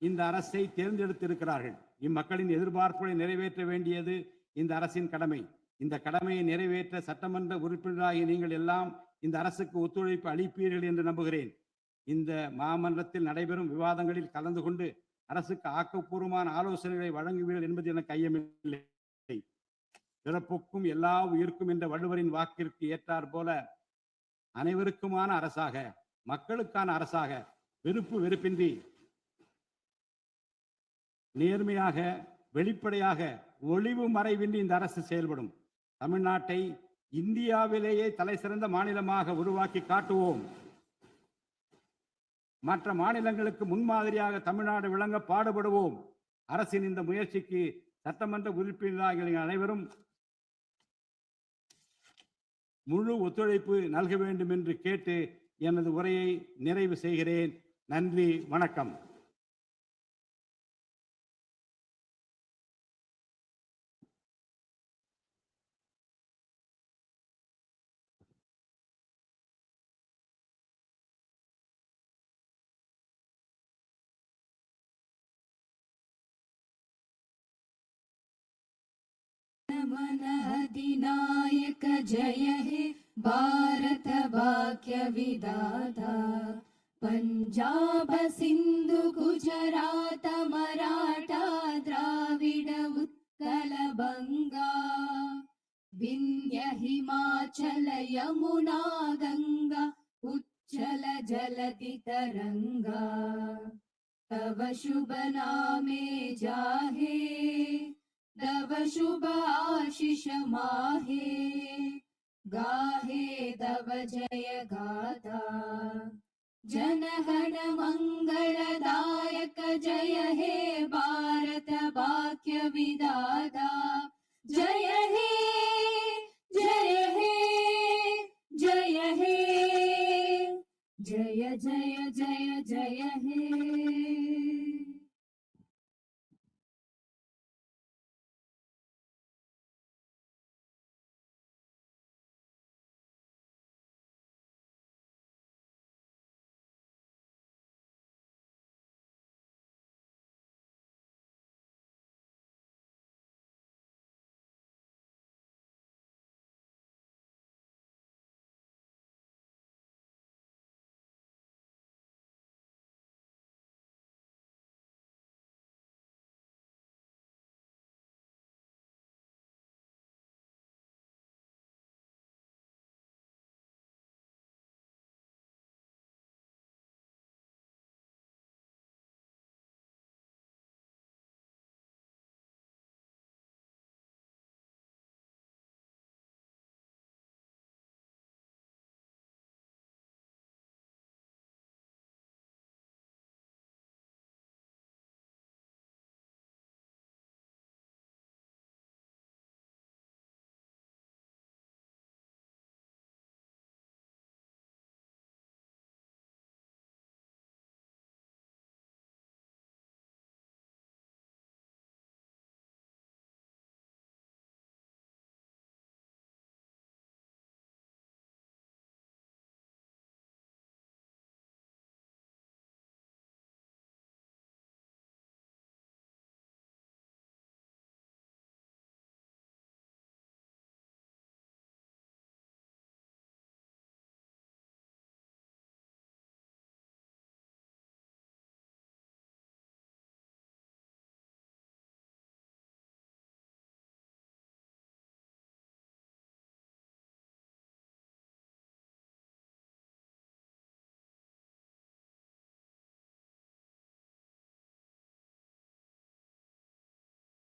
இந்த அரசை தேர்ந்தெடுத்திருக்கிறார்கள். இம்மக்களின் எதிர்பார்ப்புகளை நிறைவேற்ற வேண்டியது இந்த அரசின் கடமை. இந்த கடமையை நிறைவேற்ற சட்டமன்ற உறுப்பினராகிய நீங்கள் எல்லாம் இந்த அரசுக்கு ஒத்துழைப்பு அளிப்பீர்கள் என்று நம்புகிறேன். இந்த மாமன்றத்தில் நடைபெறும் விவாதங்களில் கலந்து கொண்டு அரசுக்கு ஆக்கப்பூர்வமான ஆலோசனைகளை வழங்குவீர்கள் என்பது எனக்கு ஐயமில்லை. பிறப்புக்கும் எல்லா உயிர்க்கும் என்ற வள்ளுவரின் வாக்கிற்கு ஏற்றார் போல அனைவருக்குமான அரசாக, மக்களுக்கான அரசாக, வெறுப்பு வெறுப்பின்றி நேர்மையாக, வெளிப்படையாக, ஒளிவு மறைவின்றி இந்த அரசு செயல்படும். தமிழ்நாட்டை இந்தியாவிலேயே தலை சிறந்த மாநிலமாக உருவாக்கி காட்டுவோம். மற்ற மாநிலங்களுக்கு முன்மாதிரியாக தமிழ்நாடு விளங்க பாடுபடுவோம். அரசின் இந்த முயற்சிக்கு சட்டமன்ற உறுப்பினர்கள் அனைவரும் முழு ஒத்துழைப்பு நல்க வேண்டும் என்று கேட்டு எனது உரையை நிறைவு செய்கிறேன். நன்றி, வணக்கம். मन अधिनायक जय हे भारत भाग्य विधाता। पंजाब सिंधु गुजरात मराठा द्राविड उत्कल बंगा विंध्य हिमाचल यमुना गंगा उच्चल जलधि तरंगा। तव शुभ नामे जाहे तव शुभ आशीष माहे गाहे तव जय गाथा। जनगण मंगलदायक जय हे भारत भाग्य विधाता। जय हे जय हे जय हे जय जय जय जय हे।